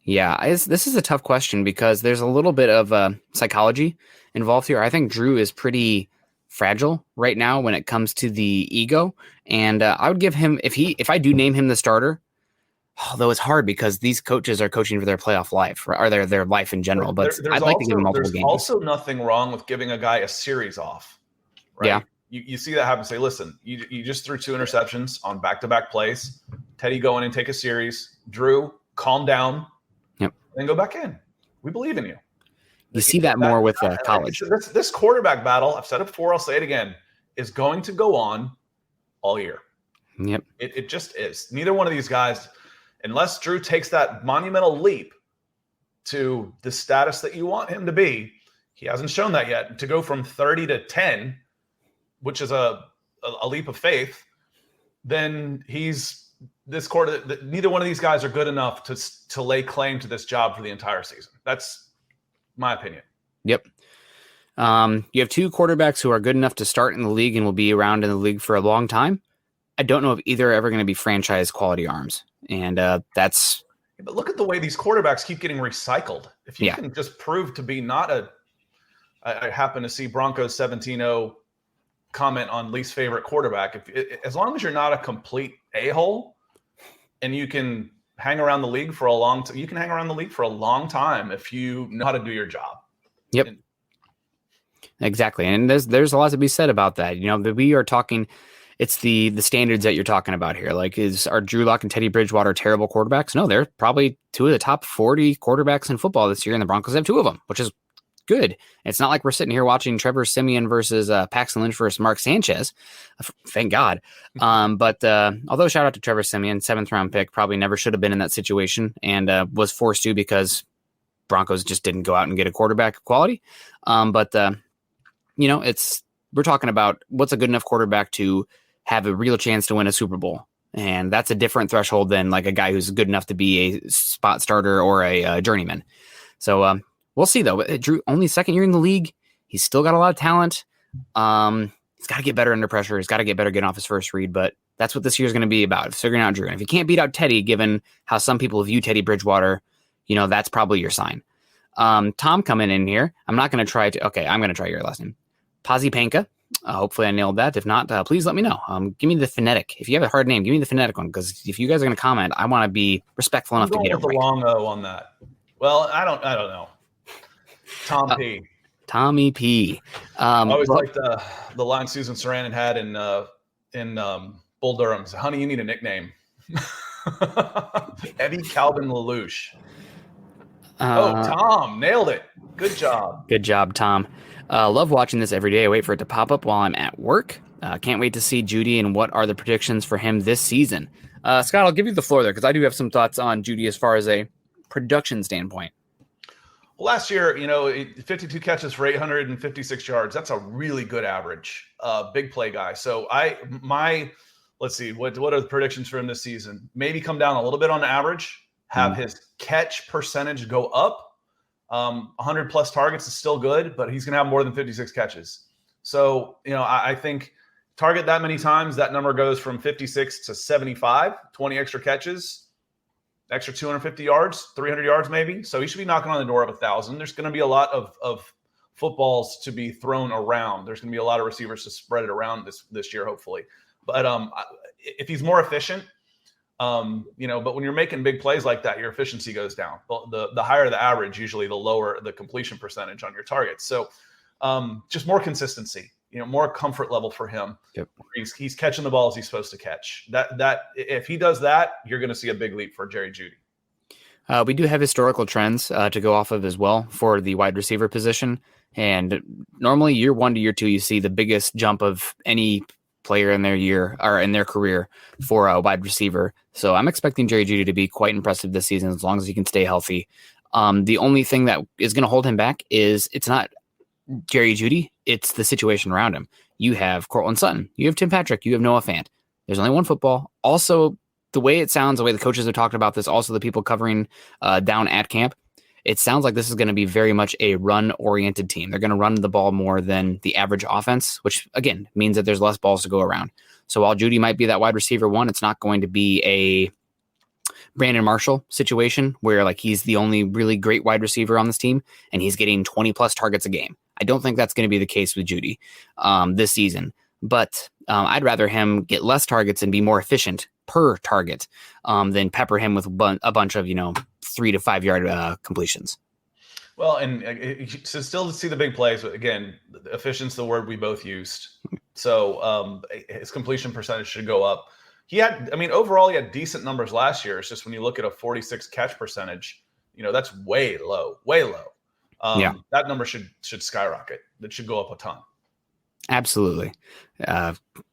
Yeah, this is a tough question because there's a little bit of psychology involved here. I think Drew is pretty fragile right now when it comes to the ego. And I would give him, if I do name him the starter, although it's hard because these coaches are coaching for their playoff life or their life in general, but I'd like to give him multiple games. There's also nothing wrong with giving a guy a series off, right? Yeah. You see that happen. Say, listen, you just threw 2 interceptions on back-to-back plays. Teddy, go in and take a series. Drew, calm down. Yep. Then go back in. We believe in you. You see that more with college. This quarterback battle, I've said it before, I'll say it again, is going to go on all year. Yep. It just is. Neither one of these guys, unless Drew takes that monumental leap to the status that you want him to be, he hasn't shown that yet. To go from 30 to 10, which is a leap of faith, then neither one of these guys are good enough to lay claim to this job for the entire season. That's my opinion. Yep. You have 2 quarterbacks who are good enough to start in the league and will be around in the league for a long time. I don't know if either are ever going to be franchise quality arms. And that's. But look at the way these quarterbacks keep getting recycled. If you can just prove to be not I happen to see Broncos 17-0 comment on least favorite quarterback. As long as you're not a complete a-hole and you can hang around the league for a long time. You can hang around the league for a long time if you know how to do your job. Yep. Exactly. And there's a lot to be said about that. We are talking, it's the standards that you're talking about here. Like, are Drew Lock and Teddy Bridgewater terrible quarterbacks? No, they're probably 2 of the top 40 quarterbacks in football this year, and the Broncos have 2 of them, which is good. It's not like we're sitting here watching Trevor Siemian versus Paxton Lynch versus Mark Sanchez. Thank God. But although shout out to Trevor Siemian, 7th round pick, probably never should have been in that situation and was forced to because Broncos just didn't go out and get a quarterback of quality. We're talking about what's a good enough quarterback to have a real chance to win a Super Bowl. And that's a different threshold than like a guy who's good enough to be a spot starter or a journeyman. So, we'll see, though. Drew, only 2nd year in the league. He's still got a lot of talent. He's got to get better under pressure. He's got to get better getting off his first read. But that's what this year is going to be about, figuring out Drew. And if you can't beat out Teddy, given how some people view Teddy Bridgewater, that's probably your sign. Tom coming in here. I'm not going to try to. Okay, I'm going to try your last name. Pazipanka. Hopefully I nailed that. If not, please let me know. Give me the phonetic. If you have a hard name, give me the phonetic one. Because if you guys are going to comment, I want to be respectful enough to get it right. The long O on that. Well, I don't know. Tom P. Tommy P. I always liked the line Susan Sarandon had in Bull Durham. So, honey, you need a nickname. Eddie Calvin Lelouch. Tom, nailed it. Good job. Good job, Tom. Love watching this every day. I wait for it to pop up while I'm at work. Can't wait to see Judy and what are the predictions for him this season. Scott, I'll give you the floor there because I do have some thoughts on Judy as far as a production standpoint. Well, last year, 52 catches for 856 yards. That's a really good average. Big play guy. So let's see, what are the predictions for him this season? Maybe come down a little bit on average, have his catch percentage go up. 100 plus targets is still good, but he's going to have more than 56 catches. So, I think target that many times, that number goes from 56 to 75, 20 extra catches. Extra 250 yards, 300 yards maybe. So he should be knocking on the door of 1,000. There's going to be a lot of footballs to be thrown around. There's going to be a lot of receivers to spread it around this year, hopefully. But if he's more efficient, but when you're making big plays like that, your efficiency goes down. The higher the average, usually the lower the completion percentage on your targets. So just more consistency. More comfort level for him. Yep. He's catching the balls he's supposed to catch. That if he does that, you're going to see a big leap for Jerry Jeudy. We do have historical trends to go off of as well for the wide receiver position. And normally year 1 to year 2, you see the biggest jump of any player in their year or in their career for a wide receiver. So I'm expecting Jerry Jeudy to be quite impressive this season as long as he can stay healthy. The only thing that is going to hold him back is it's not Jerry Jeudy, it's the situation around him. You have Courtland Sutton, you have Tim Patrick, you have Noah Fant. There's only one football. Also, the way it sounds, the way the coaches have talked about this, also the people covering down at camp, it sounds like this is going to be very much a run-oriented team. They're going to run the ball more than the average offense, which, again, means that there's less balls to go around. So while Jeudy might be that wide receiver 1, it's not going to be a Brandon Marshall situation where like he's the only really great wide receiver on this team and he's getting 20 plus targets a game. I don't think that's going to be the case with Jeudy this season. But I'd rather him get less targets and be more efficient per target than pepper him with a bunch of 3 to 5 yard completions. Well, and so still to see the big plays, but again, efficient's the word we both used. So his completion percentage should go up. Overall, he had decent numbers last year. It's just when you look at a 46 catch percentage, that's way low. That number should skyrocket. It should go up a ton. Absolutely.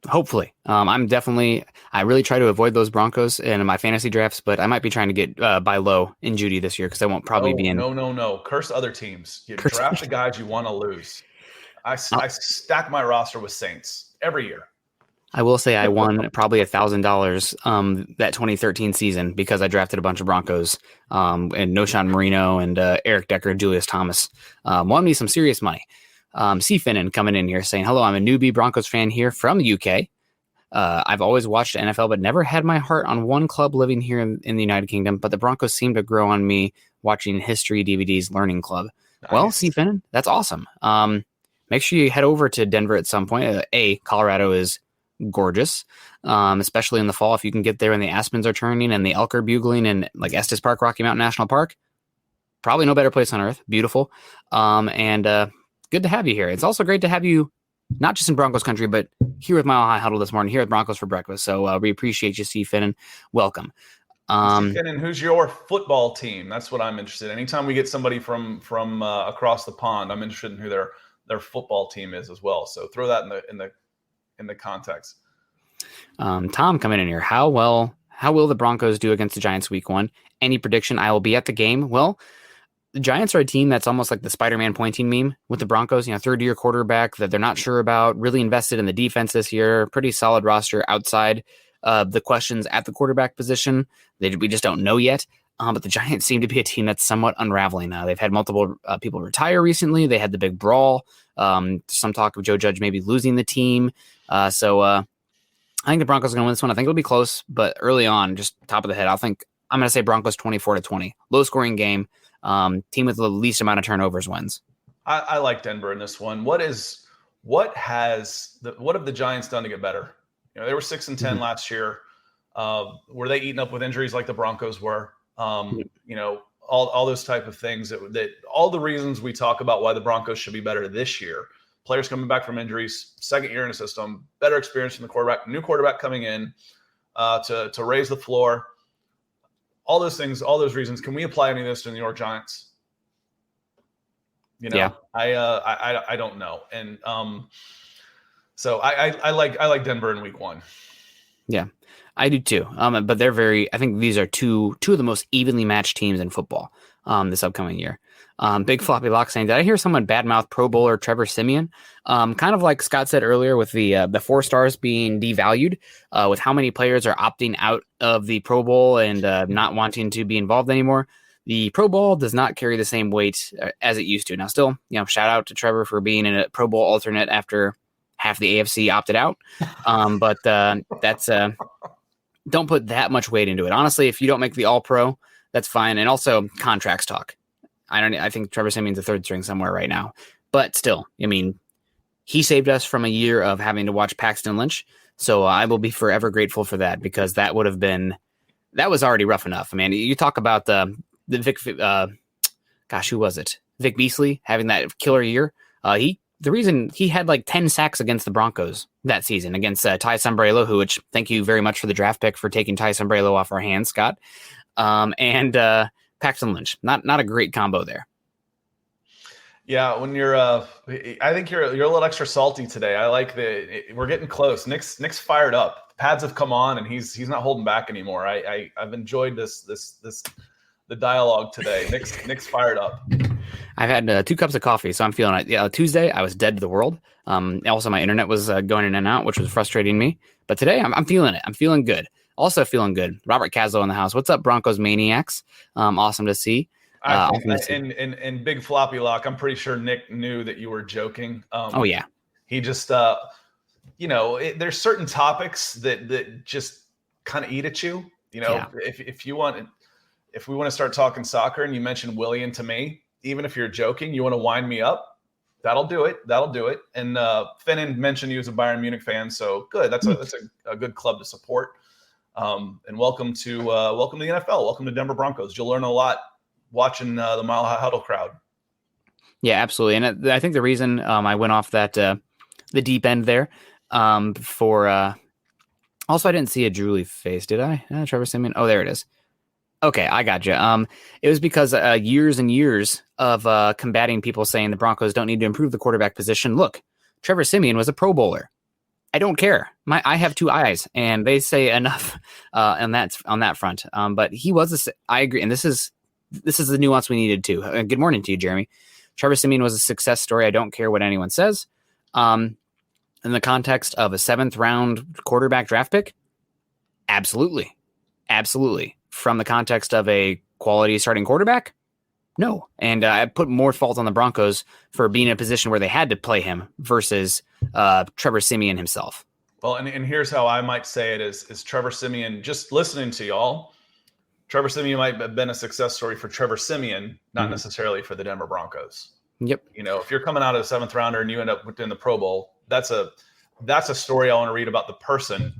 Hopefully. I really try to avoid those Broncos in my fantasy drafts, but I might be trying to get buy low in Jeudy this year because I won't probably be in. No. Curse other teams. You draft the guys you want to lose. I stack my roster with Saints every year. I will say I won probably $1,000 that 2013 season because I drafted a bunch of Broncos and Noshawn Marino and Eric Decker and Julius Thomas. Won me some serious money. C. Finnan coming in here saying, hello, I'm a newbie Broncos fan here from the UK. I've always watched NFL, but never had my heart on one club living here in the United Kingdom. But the Broncos seem to grow on me watching History DVD's Learning Club. Nice. Well, C. Finnan, that's awesome. Make sure you head over to Denver at some point. Colorado is gorgeous, especially in the fall. If you can get there and the aspens are turning and the elk are bugling and like Estes Park, Rocky Mountain National Park, probably no better place on earth. Beautiful. And good to have you here. It's also great to have you not just in Broncos country, but here with Mile High Huddle this morning, here at Broncos for Breakfast. So we appreciate you, Steve Finnan. Welcome. Finnan, who's your football team? That's what I'm interested in. Anytime we get somebody from across the pond, I'm interested in who their football team is as well. So throw that in the context. Tom coming in here. How will the Broncos do against the Giants week 1? Any prediction? I will be at the game. Well, the Giants are a team that's almost like the Spider-Man pointing meme with the Broncos, third-year quarterback that they're not sure about, really invested in the defense this year, pretty solid roster outside the questions at the quarterback position. We just don't know yet. But the Giants seem to be a team that's somewhat unraveling now. They've had multiple people retire recently. They had the big brawl. Some talk of Joe Judge maybe losing the team. So I think the Broncos are going to win this one. I think it'll be close, but early on, just top of the head, I'm going to say Broncos 24-20. Low-scoring game. Team with the least amount of turnovers wins. I like Denver in this one. What have the Giants done to get better? They were 6-10 last year. Were they eaten up with injuries like the Broncos were? All those type of things that all the reasons we talk about why the Broncos should be better this year. Players coming back from injuries, second year in the system, better experience from the quarterback, new quarterback coming in to raise the floor. All those things, all those reasons. Can we apply any of this to the New York Giants? Yeah. I don't know. And so I like Denver in week 1. Yeah, I do too. But I think these are two of the most evenly matched teams in football this upcoming year. Big Floppy Lock saying, did I hear someone badmouth Pro Bowler Trevor Siemian? Kind of like Scott said earlier with the 4 stars being devalued, with how many players are opting out of the Pro Bowl and not wanting to be involved anymore. The Pro Bowl does not carry the same weight as it used to. Now, still, shout out to Trevor for being a Pro Bowl alternate after half the AFC opted out. But that's don't put that much weight into it. Honestly, if you don't make the All-Pro, that's fine. And also contracts talk. I think Trevor Siemian's a third string somewhere right now, but still, he saved us from a year of having to watch Paxton Lynch. So I will be forever grateful for that because that was already rough enough. I mean, you talk about the Vic, who was it? Vic Beasley having that killer year. The reason he had like 10 sacks against the Broncos that season against Ty Sombrello, which thank you very much for the draft pick for taking Ty Sombrello off our hands, Scott. And Paxton Lynch, not a great combo there. Yeah, when you're, I think you're a little extra salty today. I like we're getting close. Nick's fired up. Pads have come on, and he's not holding back anymore. I've enjoyed the dialogue today. Nick's fired up. I've had 2 cups of coffee, so I'm feeling it. Yeah, Tuesday I was dead to the world. Also, my internet was going in and out, which was frustrating me. But today I'm feeling it. I'm feeling good. Also feeling good. Robert Caslow in the house. What's up, Broncos Maniacs? Awesome to see. And Big Floppy Lock, I'm pretty sure Nick knew that you were joking. Oh, yeah. He just, there's certain topics that just kind of eat at you. If we want to start talking soccer and you mention Willian to me, even if you're joking, you want to wind me up, That'll do it. And Finnan mentioned he was a Bayern Munich fan, so good. That's a good club to support. And welcome to the NFL. Welcome to Denver Broncos. You'll learn a lot watching the Mile High Huddle crowd. Yeah, absolutely. And I think the reason I went off that the deep end there also I didn't see a drooly face, did I? Trevor Siemian. Oh, there it is. Okay, I got you. It was because years and years of combating people saying the Broncos don't need to improve the quarterback position. Look, Trevor Siemian was a Pro Bowler. I don't care. I have two eyes, and they say enough on that front. But he was I agree, and this is the nuance we needed too. Good morning to you, Jeremy. Trevor Siemian was a success story. I don't care what anyone says. In the context of a 7th round quarterback draft pick, absolutely. From the context of a quality starting quarterback, no. And I put more fault on the Broncos for being in a position where they had to play him versus Trevor Siemian himself. Well, and here's how I might say it is Trevor Siemian, just listening to y'all, Trevor Siemian might have been a success story for Trevor Siemian, not necessarily for the Denver Broncos. Yep. If you're coming out of the 7th rounder and you end up within the Pro Bowl, that's a story I want to read about the person,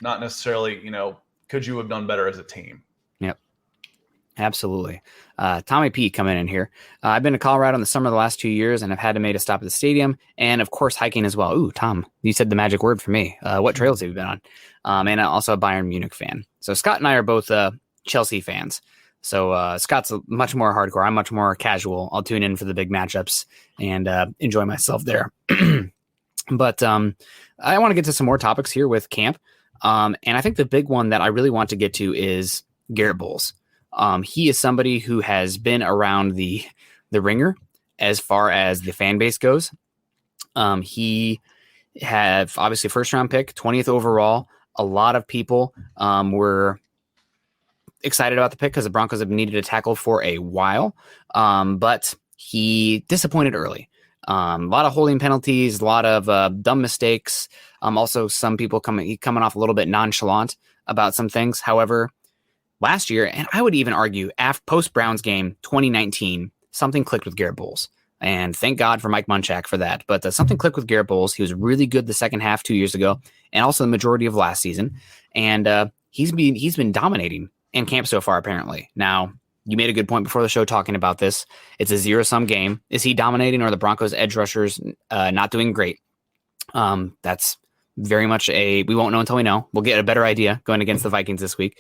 not necessarily, could you have done better as a team? Yep. Absolutely. Tommy P coming in here. I've been to Colorado in the summer of the last 2 years, and I've had to make a stop at the stadium, and of course hiking as well. Ooh, Tom, you said the magic word for me. What trails have you been on? And also a Bayern Munich fan. So Scott and I are both Chelsea fans. So Scott's much more hardcore. I'm much more casual. I'll tune in for the big matchups and enjoy myself there. But I want to get to some more topics here with camp. And I think the big one that I really want to get to is Garrett Bowles. He is somebody who has been around the ringer as far as the fan base goes. He had obviously first round pick, 20th overall. A lot of people were excited about the pick because the Broncos have needed a tackle for a while. But he disappointed early. A lot of holding penalties, a lot of dumb mistakes. Also, some people coming off a little bit nonchalant about some things. However, last year, and I would even argue post Browns game 2019, something clicked with Garrett Bowles. And thank God for Mike Munchak for that. But something clicked with Garrett Bowles. He was really good the second half 2 years ago, and also the majority of last season. And he's been dominating in camp so far, apparently. Now, you made a good point before the show talking about this. It's a zero-sum game. Is he dominating, or are the Broncos edge rushers not doing great? That's very much we won't know until we know. We'll get a better idea going against the Vikings this week.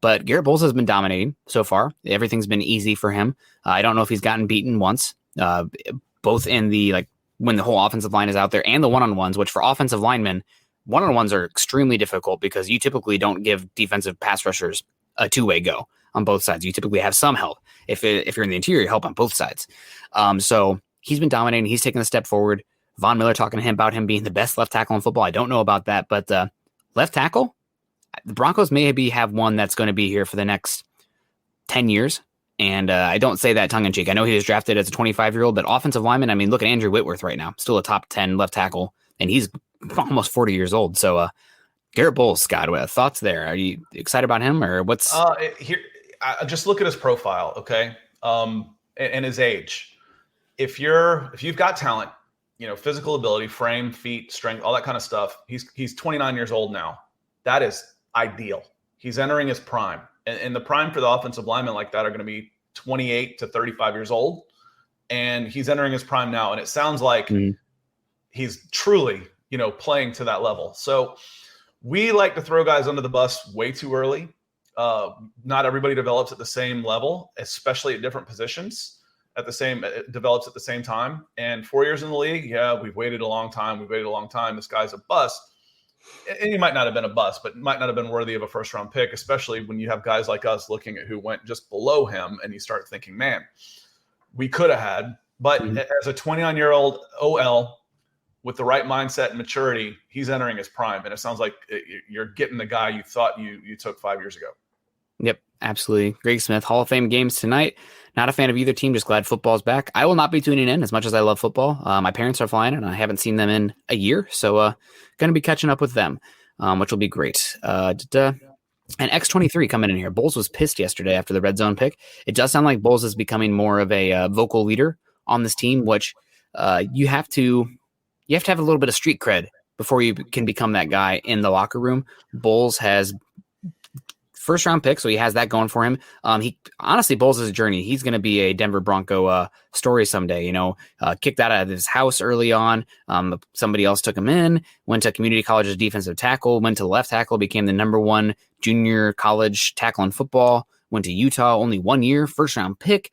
But Garrett Bowles has been dominating so far. Everything's been easy for him. I don't know if he's gotten beaten once, both in the when the whole offensive line is out there and the one-on-ones, which for offensive linemen, one-on-ones are extremely difficult because you typically don't give defensive pass rushers a two-way go on both sides. You typically have some help. If you're in the interior, help on both sides. So he's been dominating. He's taken a step forward. Von Miller talking to him about him being the best left tackle in football. I don't know about that, but left tackle, the Broncos maybe have one that's going to be here for the next 10 years. And I don't say that tongue in cheek. I know he was drafted as a 25-year-old, but offensive lineman, I mean, look at Andrew Whitworth right now, still a top 10 left tackle, and he's almost 40 years old. So Garrett Bowles, Scott, thoughts there? Are you excited about him, or what's here? Just look at his profile, okay, and his age. If you've got talent, physical ability, frame, feet, strength, all that kind of stuff. He's 29 years old now. That is ideal. He's entering his prime, and the prime for the offensive linemen like that are going to be 28 to 35 years old, and he's entering his prime now. And it sounds like he's truly, playing to that level. So we like to throw guys under the bus way too early. Not everybody develops at the same level, especially at different positions. It develops at the same time. And 4 years in the league, yeah, we've waited a long time. This guy's a bust. And he might not have been a bust, but might not have been worthy of a first-round pick, especially when you have guys like us looking at who went just below him, and you start thinking, man, we could have had. But as a 29-year-old OL with the right mindset and maturity, he's entering his prime. And it sounds like you're getting the guy you thought you took 5 years ago. Yep, absolutely. Greg Smith, Hall of Fame games tonight. Not a fan of either team, just glad football's back. I will not be tuning in as much as I love football. My parents are flying, and I haven't seen them in a year, so going to be catching up with them, which will be great. And X23 coming in here. Bowles was pissed yesterday after the red zone pick. It does sound like Bowles is becoming more of a vocal leader on this team, which you have to have a little bit of street cred before you can become that guy in the locker room. Bowles has first round pick, so he has that going for him. He honestly, Bowles' journey, he's going to be a Denver Bronco story someday. Kicked out of his house early on. Somebody else took him in, went to community college as defensive tackle, went to left tackle, became the number 1 junior college tackle in football, went to Utah, only 1 year, first round pick.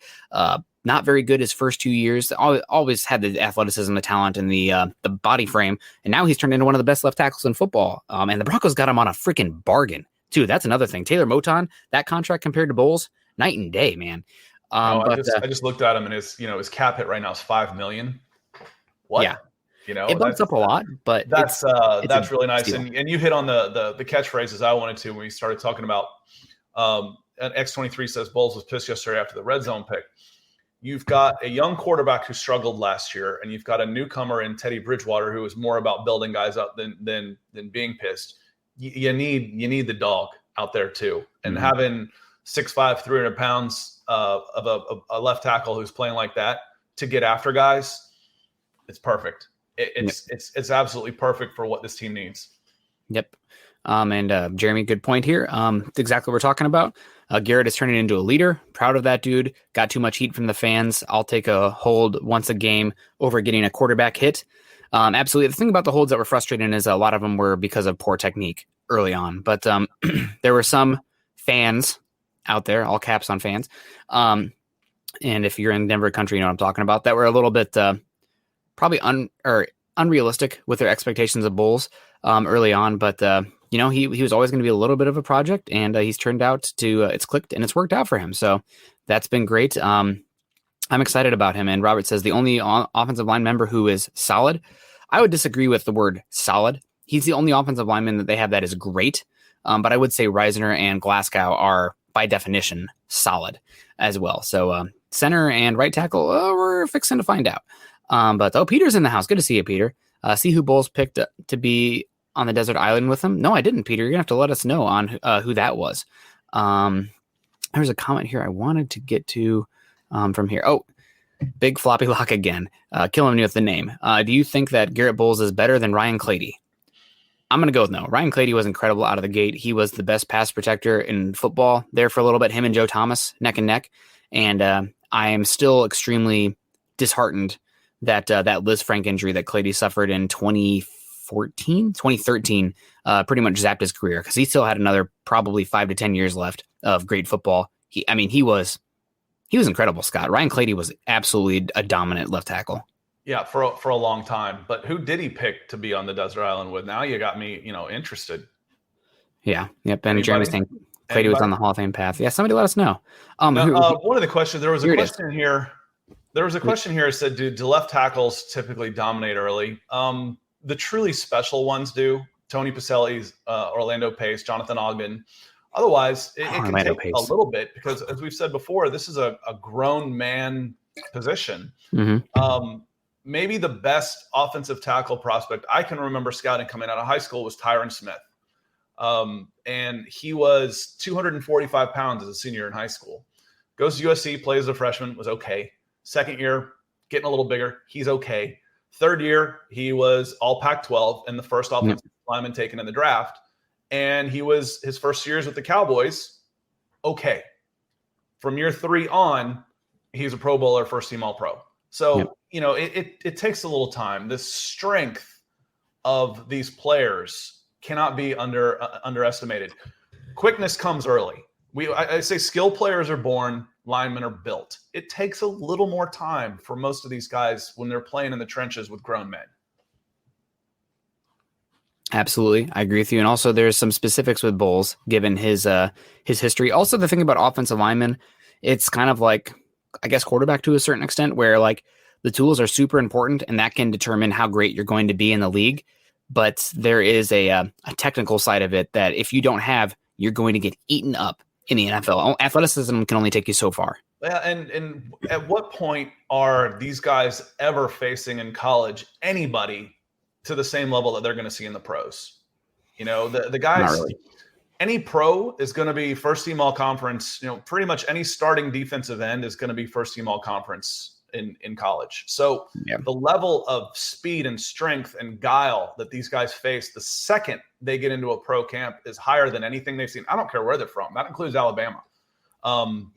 Not very good his first 2 years. Always had the athleticism, the talent, and the body frame. And now he's turned into one of the best left tackles in football. And the Broncos got him on a freaking bargain, too. That's another thing. Taylor Moton, that contract compared to Bowles, night and day, man. I just looked at him, and his cap hit right now is $5 million. What? Yeah. It bumps up a lot, but that's really nice. And you hit on the catchphrases I wanted to when we started talking about. And X23 says Bowles was pissed yesterday after the red zone pick. You've got a young quarterback who struggled last year, and you've got a newcomer in Teddy Bridgewater who is more about building guys up than being pissed. You need the dog out there too, and having 6'5", 300 pounds of a left tackle who's playing like that to get after guys, it's perfect. It's absolutely perfect for what this team needs. Yep. And Jeremy, good point here. Exactly what we're talking about. Garrett is turning into a leader. Proud of that dude. Got too much heat from the fans. I'll take a hold once a game over getting a quarterback hit. Absolutely. The thing about the holds that were frustrating is a lot of them were because of poor technique early on. But there were some fans out there, all caps on fans. And if you're in Denver country, you know what I'm talking about, that were a little bit probably unrealistic with their expectations of Bulls early on. But he was always going to be a little bit of a project, and he's turned out to it's clicked and it's worked out for him. So that's been great. I'm excited about him. And Robert says the only offensive line member who is solid. I would disagree with the word solid. He's the only offensive lineman that they have that is great. But I would say Reisner and Glasgow are by definition solid as well. So center and right tackle, we're fixing to find out. But Peter's in the house. Good to see you, Peter. See who Bulls picked to be on the desert island with him? No, I didn't, Peter. You're gonna have to let us know on who that was. There's a comment here I wanted to get to from here. Oh, big floppy lock again. Killing me with the name. Do you think that Garrett Bowles is better than Ryan Clady? I'm gonna go with no. Ryan Clady was incredible out of the gate. He was the best pass protector in football there for a little bit. Him and Joe Thomas neck and neck. And I am still extremely disheartened that that Liz Frank injury that Clady suffered in 2013 pretty much zapped his career, because he still had another probably 5 to 10 years left of great football. He was incredible, Scott. Ryan Clady was absolutely a dominant left tackle. Yeah, for a long time. But who did he pick to be on the desert island with? Now you got me, interested. Yeah. Yep. And Jeremy's saying Clady was on the Hall of Fame path. Yeah, somebody let us know. One of the questions, there was a question here. There was a question here that said, do left tackles typically dominate early? The truly special ones do. Tony Pacelli, Orlando Pace, Jonathan Ogden. Otherwise, it can take a little bit, because, as we've said before, this is a grown man position. Mm-hmm. Maybe the best offensive tackle prospect I can remember scouting coming out of high school was Tyron Smith. And he was 245 pounds as a senior in high school. Goes to USC, plays as a freshman, was okay. Second year, getting a little bigger, he's okay. Third year, he was all Pac-12 and the first offensive lineman taken in the draft. And he was his first years with the Cowboys, okay. From year 3 on, he's a Pro Bowler, first team All-Pro. So, it takes a little time. The strength of these players cannot be underestimated. Quickness comes early. I say skill players are born, linemen are built. It takes a little more time for most of these guys when they're playing in the trenches with grown men. Absolutely. I agree with you. And also there's some specifics with Bowles, given his history. Also, the thing about offensive linemen, it's kind of like, I guess, quarterback to a certain extent, where like the tools are super important and that can determine how great you're going to be in the league. But there is a technical side of it that if you don't have, you're going to get eaten up in the NFL. Athleticism can only take you so far. Yeah, and at what point are these guys ever facing in college anybody to the same level that they're going to see in the pros? The guys, not really. Any pro is going to be first team all conference. Pretty much any starting defensive end is going to be first team all conference in college. So Yeah. the level of speed and strength and guile that these guys face the second they get into a pro camp is higher than anything they've seen. I don't care where they're from. That includes Alabama.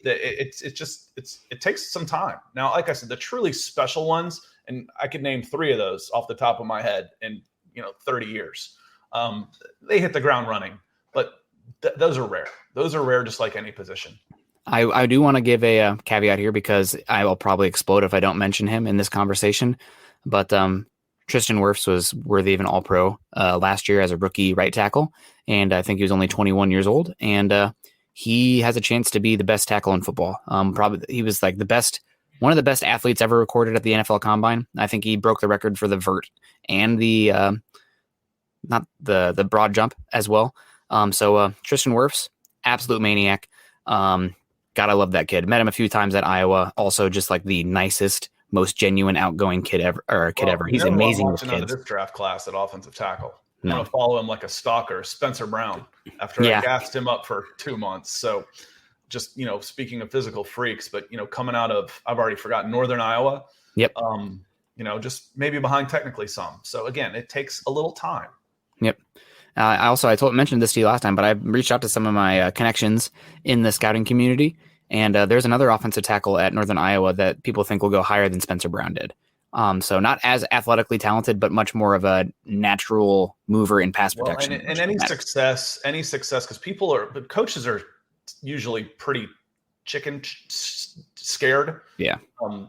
It takes some time. Now, like I said, the truly special ones, and I could name 3 of those off the top of my head in 30 years. They hit the ground running, but those are rare. Those are rare, just like any position. I do want to give a caveat here because I will probably explode if I don't mention him in this conversation. But Tristan Wirfs was worthy of an All-Pro last year as a rookie right tackle, and I think he was only 21 years old, and he has a chance to be the best tackle in football. Probably he was like one of the best athletes ever recorded at the NFL Combine. I think he broke the record for the vert and the not the broad jump as well. So Tristan Wirfs, absolute maniac. Gotta love that kid. Met him a few times at Iowa. Also, just like the nicest, most genuine, outgoing kid ever. He's amazing with kids. Out of this draft class at offensive tackle. I'm going to follow him like a stalker, Spencer Brown, after I gassed him up for 2 months. So just, speaking of physical freaks, but, coming out of, I've already forgotten, Northern Iowa. Yep. Just maybe behind technically some. So again, it takes a little time. Yep. I mentioned this to you last time, but I've reached out to some of my connections in the scouting community, and there's another offensive tackle at Northern Iowa that people think will go higher than Spencer Brown did. So not as athletically talented, but much more of a natural mover in pass protection. And any success, because coaches are usually pretty chicken scared. Yeah.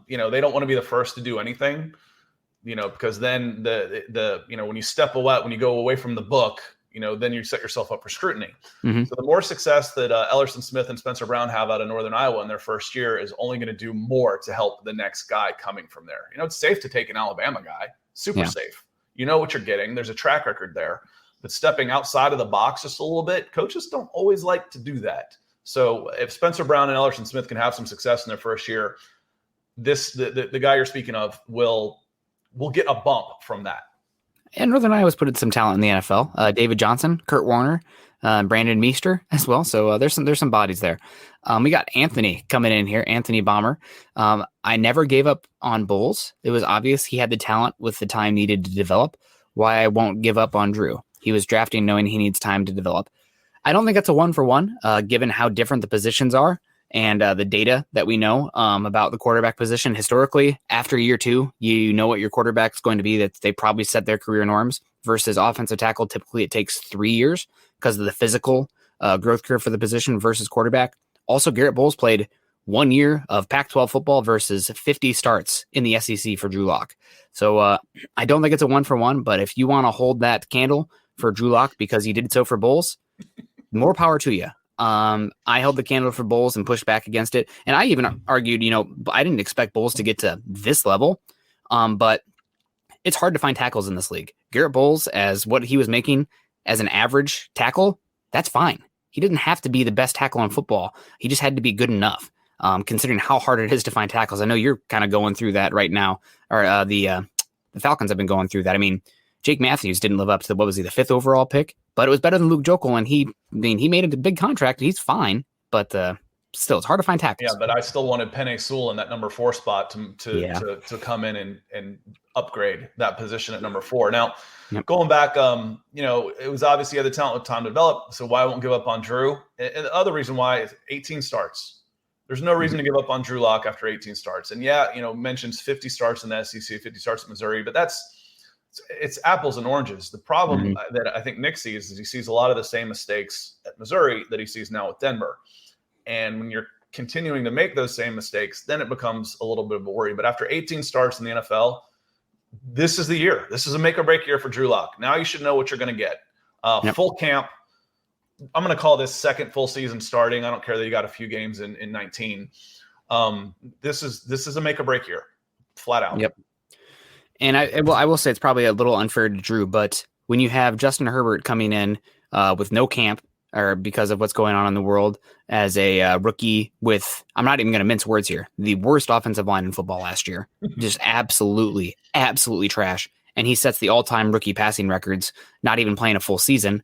They don't want to be the first to do anything. Because then when you when you go away from the book, then you set yourself up for scrutiny. Mm-hmm. So the more success that Ellerson Smith and Spencer Brown have out of Northern Iowa in their first year is only going to do more to help the next guy coming from there. It's safe to take an Alabama guy, super safe. You know what you're getting. There's a track record there. But stepping outside of the box just a little bit, coaches don't always like to do that. So if Spencer Brown and Ellerson Smith can have some success in their first year, the guy you're speaking of will get a bump from that. And Northern Iowa's put in some talent in the NFL. David Johnson, Kurt Warner, Brandon Meester as well. So there's some bodies there. We got Anthony coming in here, Anthony Bomber. I never gave up on Bowles. It was obvious he had the talent with the time needed to develop. Why I won't give up on Drew. He was drafting knowing he needs time to develop. I don't think that's a 1-for-1, given how different the positions are. And the data that we know about the quarterback position historically, after year 2, you know what your quarterback's going to be, that they probably set their career norms, versus offensive tackle. Typically, it takes 3 years because of the physical growth curve for the position versus quarterback. Also, Garrett Bowles played 1 year of Pac-12 football versus 50 starts in the SEC for Drew Lock. So I don't think it's a 1-for-1, but if you want to hold that candle for Drew Lock because he did so for Bowles, more power to you. I held the candle for Bowles and pushed back against it. And I even argued, I didn't expect Bowles to get to this level. But it's hard to find tackles in this league. Garrett Bowles, as what he was making as an average tackle, that's fine. He didn't have to be the best tackle in football. He just had to be good enough, considering how hard it is to find tackles. I know you're kind of going through that right now, or the Falcons have been going through that. I mean, Jake Matthews didn't live up to the 5th overall pick, but it was better than Luke Jokel, and he made a big contract. He's fine, but still, it's hard to find tackles. Yeah, but I still wanted Penei Sewell in that number 4 spot to come in and upgrade that position at number 4. Now, going back, it was obviously he had the talent with time to develop, so why I won't give up on Drew. And the other reason why is 18 starts. There's no reason to give up on Drew Lock after 18 starts. And mentions 50 starts in the SEC, 50 starts in Missouri, but it's apples and oranges. The problem that I think Nick sees is he sees a lot of the same mistakes at Missouri that he sees now with Denver. And when you're continuing to make those same mistakes, then it becomes a little bit of a worry. But after 18 starts in the NFL, this is the year. This is a make or break year for Drew Lock. Now you should know what you're going to get. Full camp. I'm going to call this second full season starting. I don't care that you got a few games in 19. This is a make or break year, flat out. Yep. And I will say it's probably a little unfair to Drew, but when you have Justin Herbert coming in with no camp, or because of what's going on in the world, as a rookie with, I'm not even going to mince words here, the worst offensive line in football last year, just absolutely trash. And he sets the all-time rookie passing records, not even playing a full season.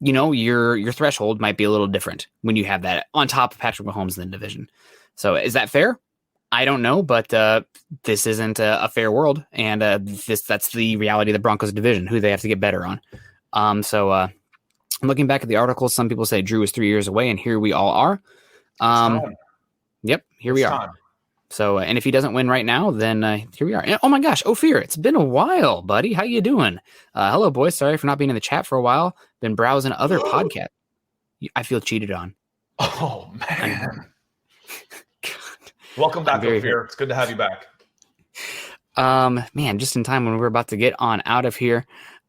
Your threshold might be a little different when you have that on top of Patrick Mahomes in the division. So is that fair? I don't know, but this isn't a fair world, and that's the reality of the Broncos division, who they have to get better on. So looking back at the article, some people say Drew is 3 years away, and here we all are. Yep, here we are. So, and if he doesn't win right now, then here we are. And, oh my gosh, Ophir, it's been a while, buddy. How you doing? Hello, boys. Sorry for not being in the chat for a while. Been browsing other podcasts. I feel cheated on. Oh, man. Welcome back, Ophir. It's good to have you back. Man, just in time when we're about to get on out of here.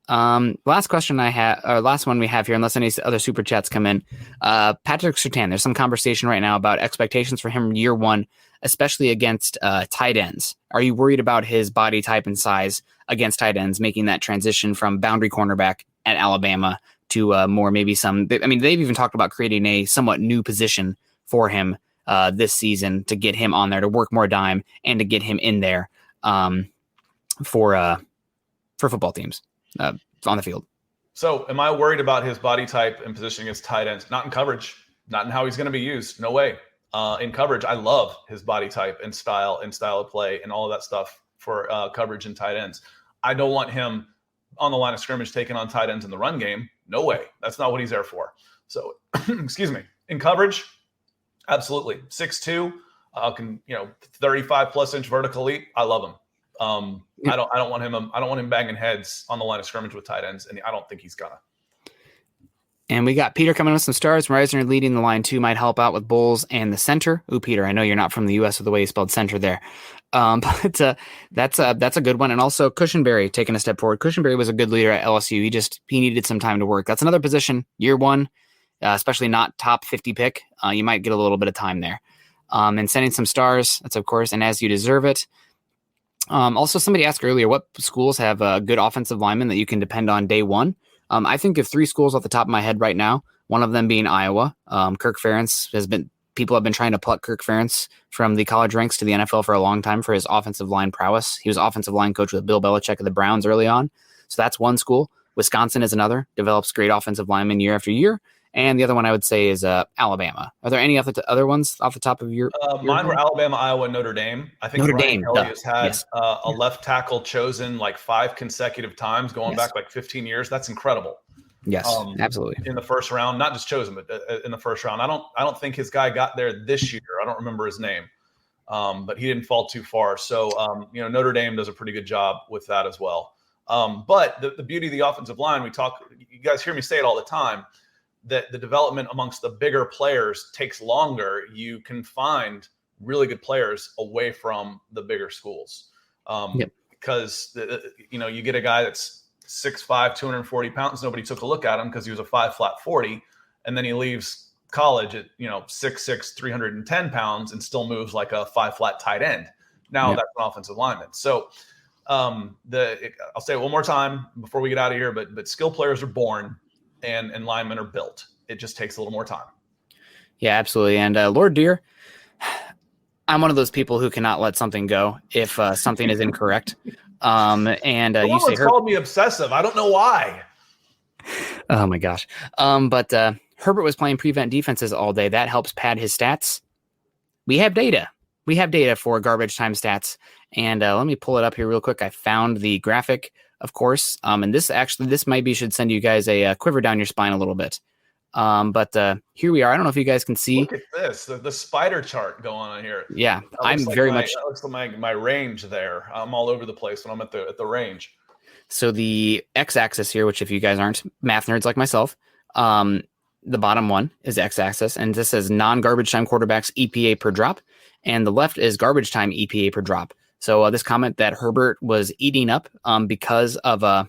Last question I have, or last one we have here, unless any other super chats come in. Patrick Surtain, there's some conversation right now about expectations for him year one, especially against tight ends. Are you worried about his body type and size against tight ends, making that transition from boundary cornerback at Alabama to more maybe some? I mean, they've even talked about creating a somewhat new position for him this season to get him on there, to work more dime and to get him in there for football teams on the field. So am I worried about his body type and positioning against tight ends? Not in coverage, not in how he's going to be used. No way. In coverage, I love his body type and style of play and all of that stuff for coverage and tight ends. I don't want him on the line of scrimmage taking on tight ends in the run game. No way. That's not what he's there for. So, excuse me. In coverage, absolutely. 6'2", 35 plus inch vertical leap. I love him. I don't want him banging heads on the line of scrimmage with tight ends, and I don't think he's gonna. And we got Peter coming with some stars. Reisner leading the line too might help out with Bulls and the center. Ooh, Peter, I know you're not from the U.S. with the way you spelled center there, but that's a good one. And also Cushenberry taking a step forward. Cushenberry was a good leader at LSU. He needed some time to work. That's another position, year one, especially not top 50 pick. You might get a little bit of time there. And sending some stars. That's of course, and as you deserve it. Also, somebody asked earlier, what schools have a good offensive lineman that you can depend on day one? I think of three schools off the top of my head right now, one of them being Iowa. Kirk Ferentz people have been trying to pluck Kirk Ferentz from the college ranks to the NFL for a long time for his offensive line prowess. He was offensive line coach with Bill Belichick of the Browns early on. So that's one school. Wisconsin is another, develops great offensive linemen year after year. And the other one I would say is Alabama. Are there any other ones off the top of your? Mine were Alabama, Iowa, and Notre Dame. I think Notre Dame Kelly has had a left tackle chosen like 5 consecutive times, going back like 15 years. That's incredible. Yes, absolutely. In the first round, not just chosen, but in the first round. I don't think his guy got there this year. I don't remember his name, but he didn't fall too far. So Notre Dame does a pretty good job with that as well. But the beauty of the offensive line, you guys hear me say it all the time, that the development amongst the bigger players takes longer. You can find really good players away from the bigger schools because you get a guy that's 6'5", 240 pounds. Nobody took a look at him because he was a 5'flat 40, and then he leaves college at 6'6", 310 pounds and still moves like a 5'flat tight end. Now that's an offensive lineman. So I'll say it one more time before we get out of here, but skill players are born. And linemen are built. It just takes a little more time. Yeah, absolutely. And Lord Deer, I'm one of those people who cannot let something go if something is incorrect. You say called me obsessive. I don't know why. Oh my gosh. But Herbert was playing prevent defenses all day. That helps pad his stats. We have data. For garbage time stats. And let me pull it up here real quick. I found the graphic, of course. And this maybe should send you guys a quiver down your spine a little bit. But here we are. I don't know if you guys can see. Look at this, the spider chart going on here. Yeah, that looks like my range there. I'm all over the place when I'm at the range. So the x-axis here, which if you guys aren't math nerds like myself, the bottom one is x-axis, and this says non-garbage time quarterbacks EPA per drop, and the left is garbage time EPA per drop. So this comment that Herbert was eating up because of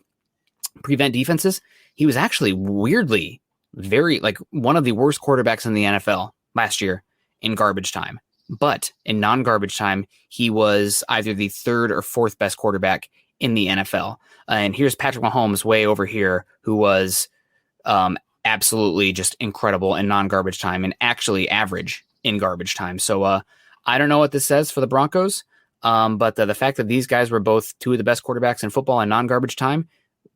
prevent defenses, he was actually weirdly very one of the worst quarterbacks in the NFL last year in garbage time. But in non-garbage time, he was either the third or fourth best quarterback in the NFL. And here's Patrick Mahomes way over here, who was absolutely just incredible in non-garbage time and actually average in garbage time. So I don't know what this says for the Broncos. But the fact that these guys were both two of the best quarterbacks in football in non-garbage time,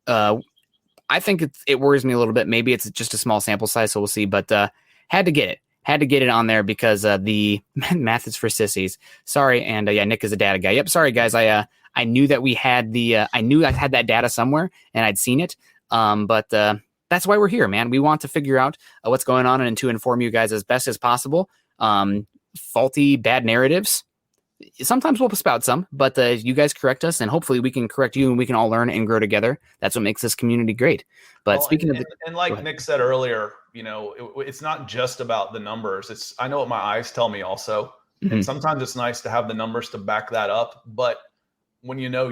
I think it worries me a little bit. Maybe it's just a small sample size, so we'll see. But had to get it. had to get it on there because the math is for sissies. Sorry, and Nick is a data guy. Yep, sorry guys. I knew that we had I knew I had that data somewhere and I'd seen it. But that's why we're here, man. We want to figure out what's going on and to inform you guys as best as possible. Faulty, bad narratives. Sometimes we'll spout some, but you guys correct us, and hopefully we can correct you, and we can all learn and grow together. That's what makes this community great. But speaking of, and like Nick said earlier, it's not just about the numbers. I know what my eyes tell me also, and sometimes it's nice to have the numbers to back that up. But when you know.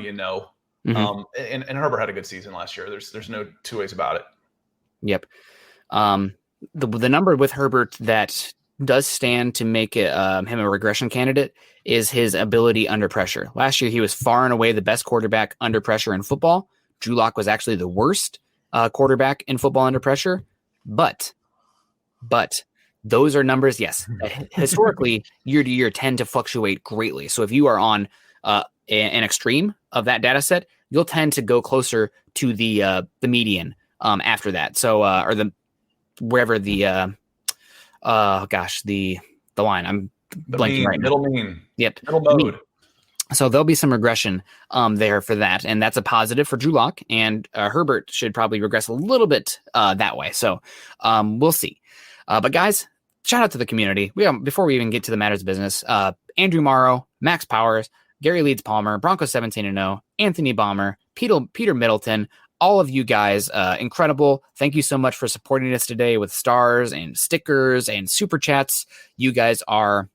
And Herbert had a good season last year. There's no two ways about it. Yep. The number with Herbert that does stand to make it, him a regression candidate is his ability under pressure. Last year, he was far and away the best quarterback under pressure in football. Drew Lock was actually the worst quarterback in football under pressure. But those are numbers, yes, historically, year to year tend to fluctuate greatly. So if you are on an extreme of that data set, you'll tend to go closer to the median after that. So or the wherever the the line. I'm blanking right now. Middle mean. Yep. Middle mode. So there'll be some regression there for that, and that's a positive for Drew Lock. And Herbert should probably regress a little bit that way. So we'll see. But guys, shout out to the community. Before we even get to the matters of business, Andrew Morrow, Max Powers, Gary Leeds Palmer, Broncos 17-0, Anthony Baumer, Peter Middleton, all of you guys, incredible. Thank you so much for supporting us today with stars and stickers and super chats. You guys are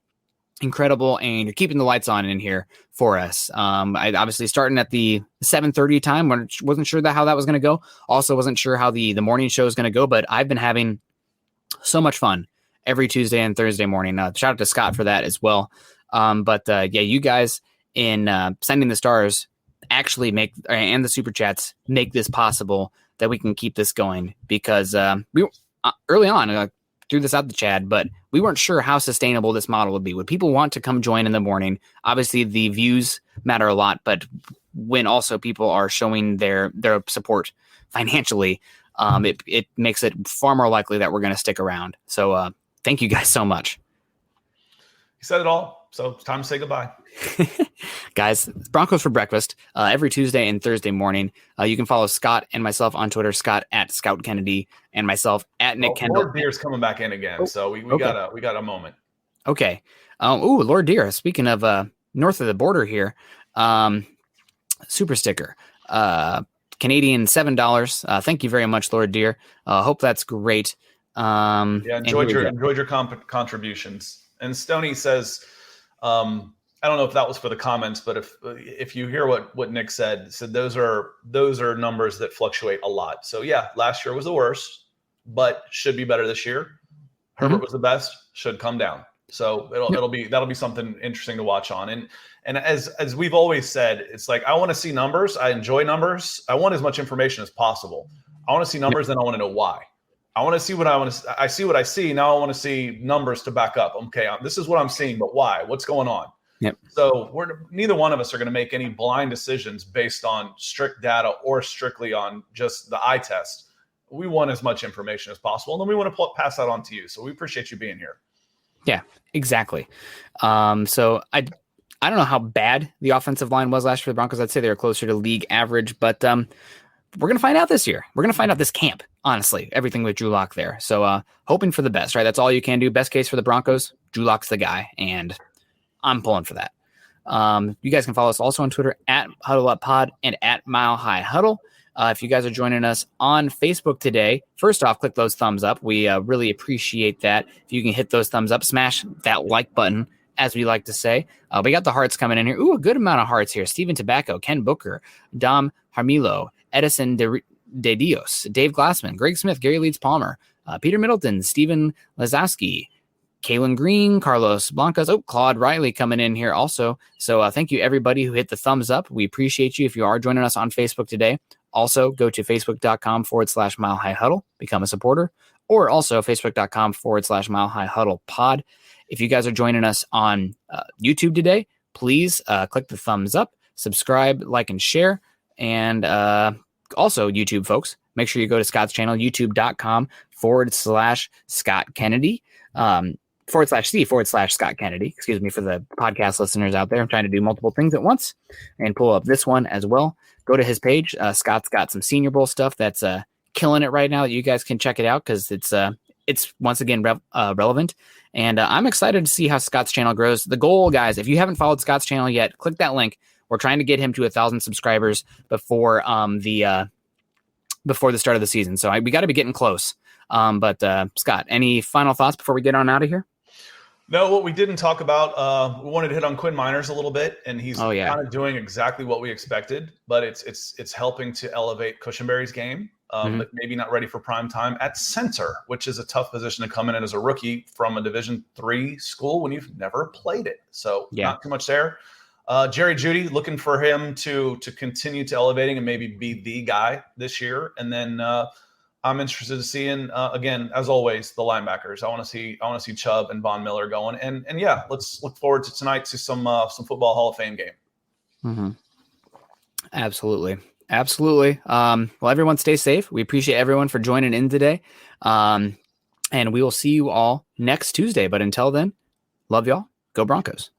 incredible, and you're keeping the lights on in here for us. I obviously starting at the 7:30 time. Wasn't sure how that was going to go. Also wasn't sure how the morning show is going to go, but I've been having so much fun every Tuesday and Thursday morning. Shout out to Scott for that as well. You guys in sending the stars actually and the super chats make this possible, that we can keep this going, because we early on threw this out to Chad, but we weren't sure how sustainable this model would be. Would people want to come join in the morning? Obviously the views matter a lot, but when also people are showing their support financially, it makes it far more likely that we're going to stick around. So thank you guys so much. You said it all. So it's time to say goodbye. Guys, Broncos for breakfast every Tuesday and Thursday morning. You can follow Scott and myself on Twitter, Scott at Scout Kennedy, and myself at Nick Kendell. Lord Deer's coming back in again, so we got a moment. Okay. Lord Deer. Speaking of north of the border here, super sticker, Canadian $7. Thank you very much, Lord Deer. Hope that's great. Enjoyed your contributions. And Stoney says, I don't know if that was for the comments, but if you hear what Nick said those are numbers that fluctuate a lot. So yeah, last year was the worst, but should be better this year. Herbert was the best, should come down. So that'll be something interesting to watch on. And as we've always said, it's like, I want to see numbers. I enjoy numbers. I want as much information as possible. I want to see numbers, then I want to know why. I want to see what I see what I see. Now I want to see numbers to back up. Okay, this is what I'm seeing, but why? What's going on? Yep. So neither one of us are going to make any blind decisions based on strict data or strictly on just the eye test. We want as much information as possible, and then we want to pass that on to you. So we appreciate you being here. Yeah, exactly. So I don't know how bad the offensive line was last year for the Broncos. I'd say they were closer to league average, but we're going to find out this year. We're going to find out this camp, honestly, everything with Drew Lock there. So hoping for the best, right? That's all you can do. Best case for the Broncos, Drew Lock's the guy, and I'm pulling for that. You guys can follow us also on Twitter at Huddle Up Pod and at Mile High Huddle. If you guys are joining us on Facebook today, first off, click those thumbs up. We really appreciate that. If you can hit those thumbs up, smash that like button, as we like to say. We got the hearts coming in here. Ooh, a good amount of hearts here. Steven Tobacco, Ken Booker, Dom Harmilo, Edison De Dios, Dave Glassman, Greg Smith, Gary Leeds Palmer, Peter Middleton, Stephen Lazowski, Kalen Green, Carlos Blancas, Claude Riley coming in here also. So thank you everybody who hit the thumbs up. We appreciate you if you are joining us on Facebook today. Also go to facebook.com/Mile High Huddle, become a supporter, or also facebook.com/Mile High Huddle pod. If you guys are joining us on YouTube today, please click the thumbs up, subscribe, like, and share. And also YouTube folks, make sure you go to Scott's channel, youtube.com/Scott Kennedy. /C/Scott Kennedy. Excuse me for the podcast listeners out there. I'm trying to do multiple things at once and pull up this one as well. Go to his page. Scott's got some Senior Bowl stuff that's killing it right now. You guys can check it out because it's once again relevant. And I'm excited to see how Scott's channel grows. The goal, guys, if you haven't followed Scott's channel yet, click that link. We're trying to get him to 1,000 subscribers before the start of the season. So we got to be getting close. But Scott, any final thoughts before we get on out of here? No, what we didn't talk about, we wanted to hit on Quinn Miners a little bit, and he's kind of doing exactly what we expected, but it's helping to elevate Cushenberry's game, but maybe not ready for prime time at center, which is a tough position to come in as a rookie from a Division III school when you've never played it. So not too much there. Jerry Jeudy, looking for him to continue to elevating and maybe be the guy this year, and then I'm interested in seeing again, as always, the linebackers. I want to see Chubb and Von Miller going, and let's look forward to tonight to some football Hall of Fame game. Mm-hmm. Absolutely. Well, everyone stay safe. We appreciate everyone for joining in today, and we will see you all next Tuesday. But until then, love y'all. Go Broncos.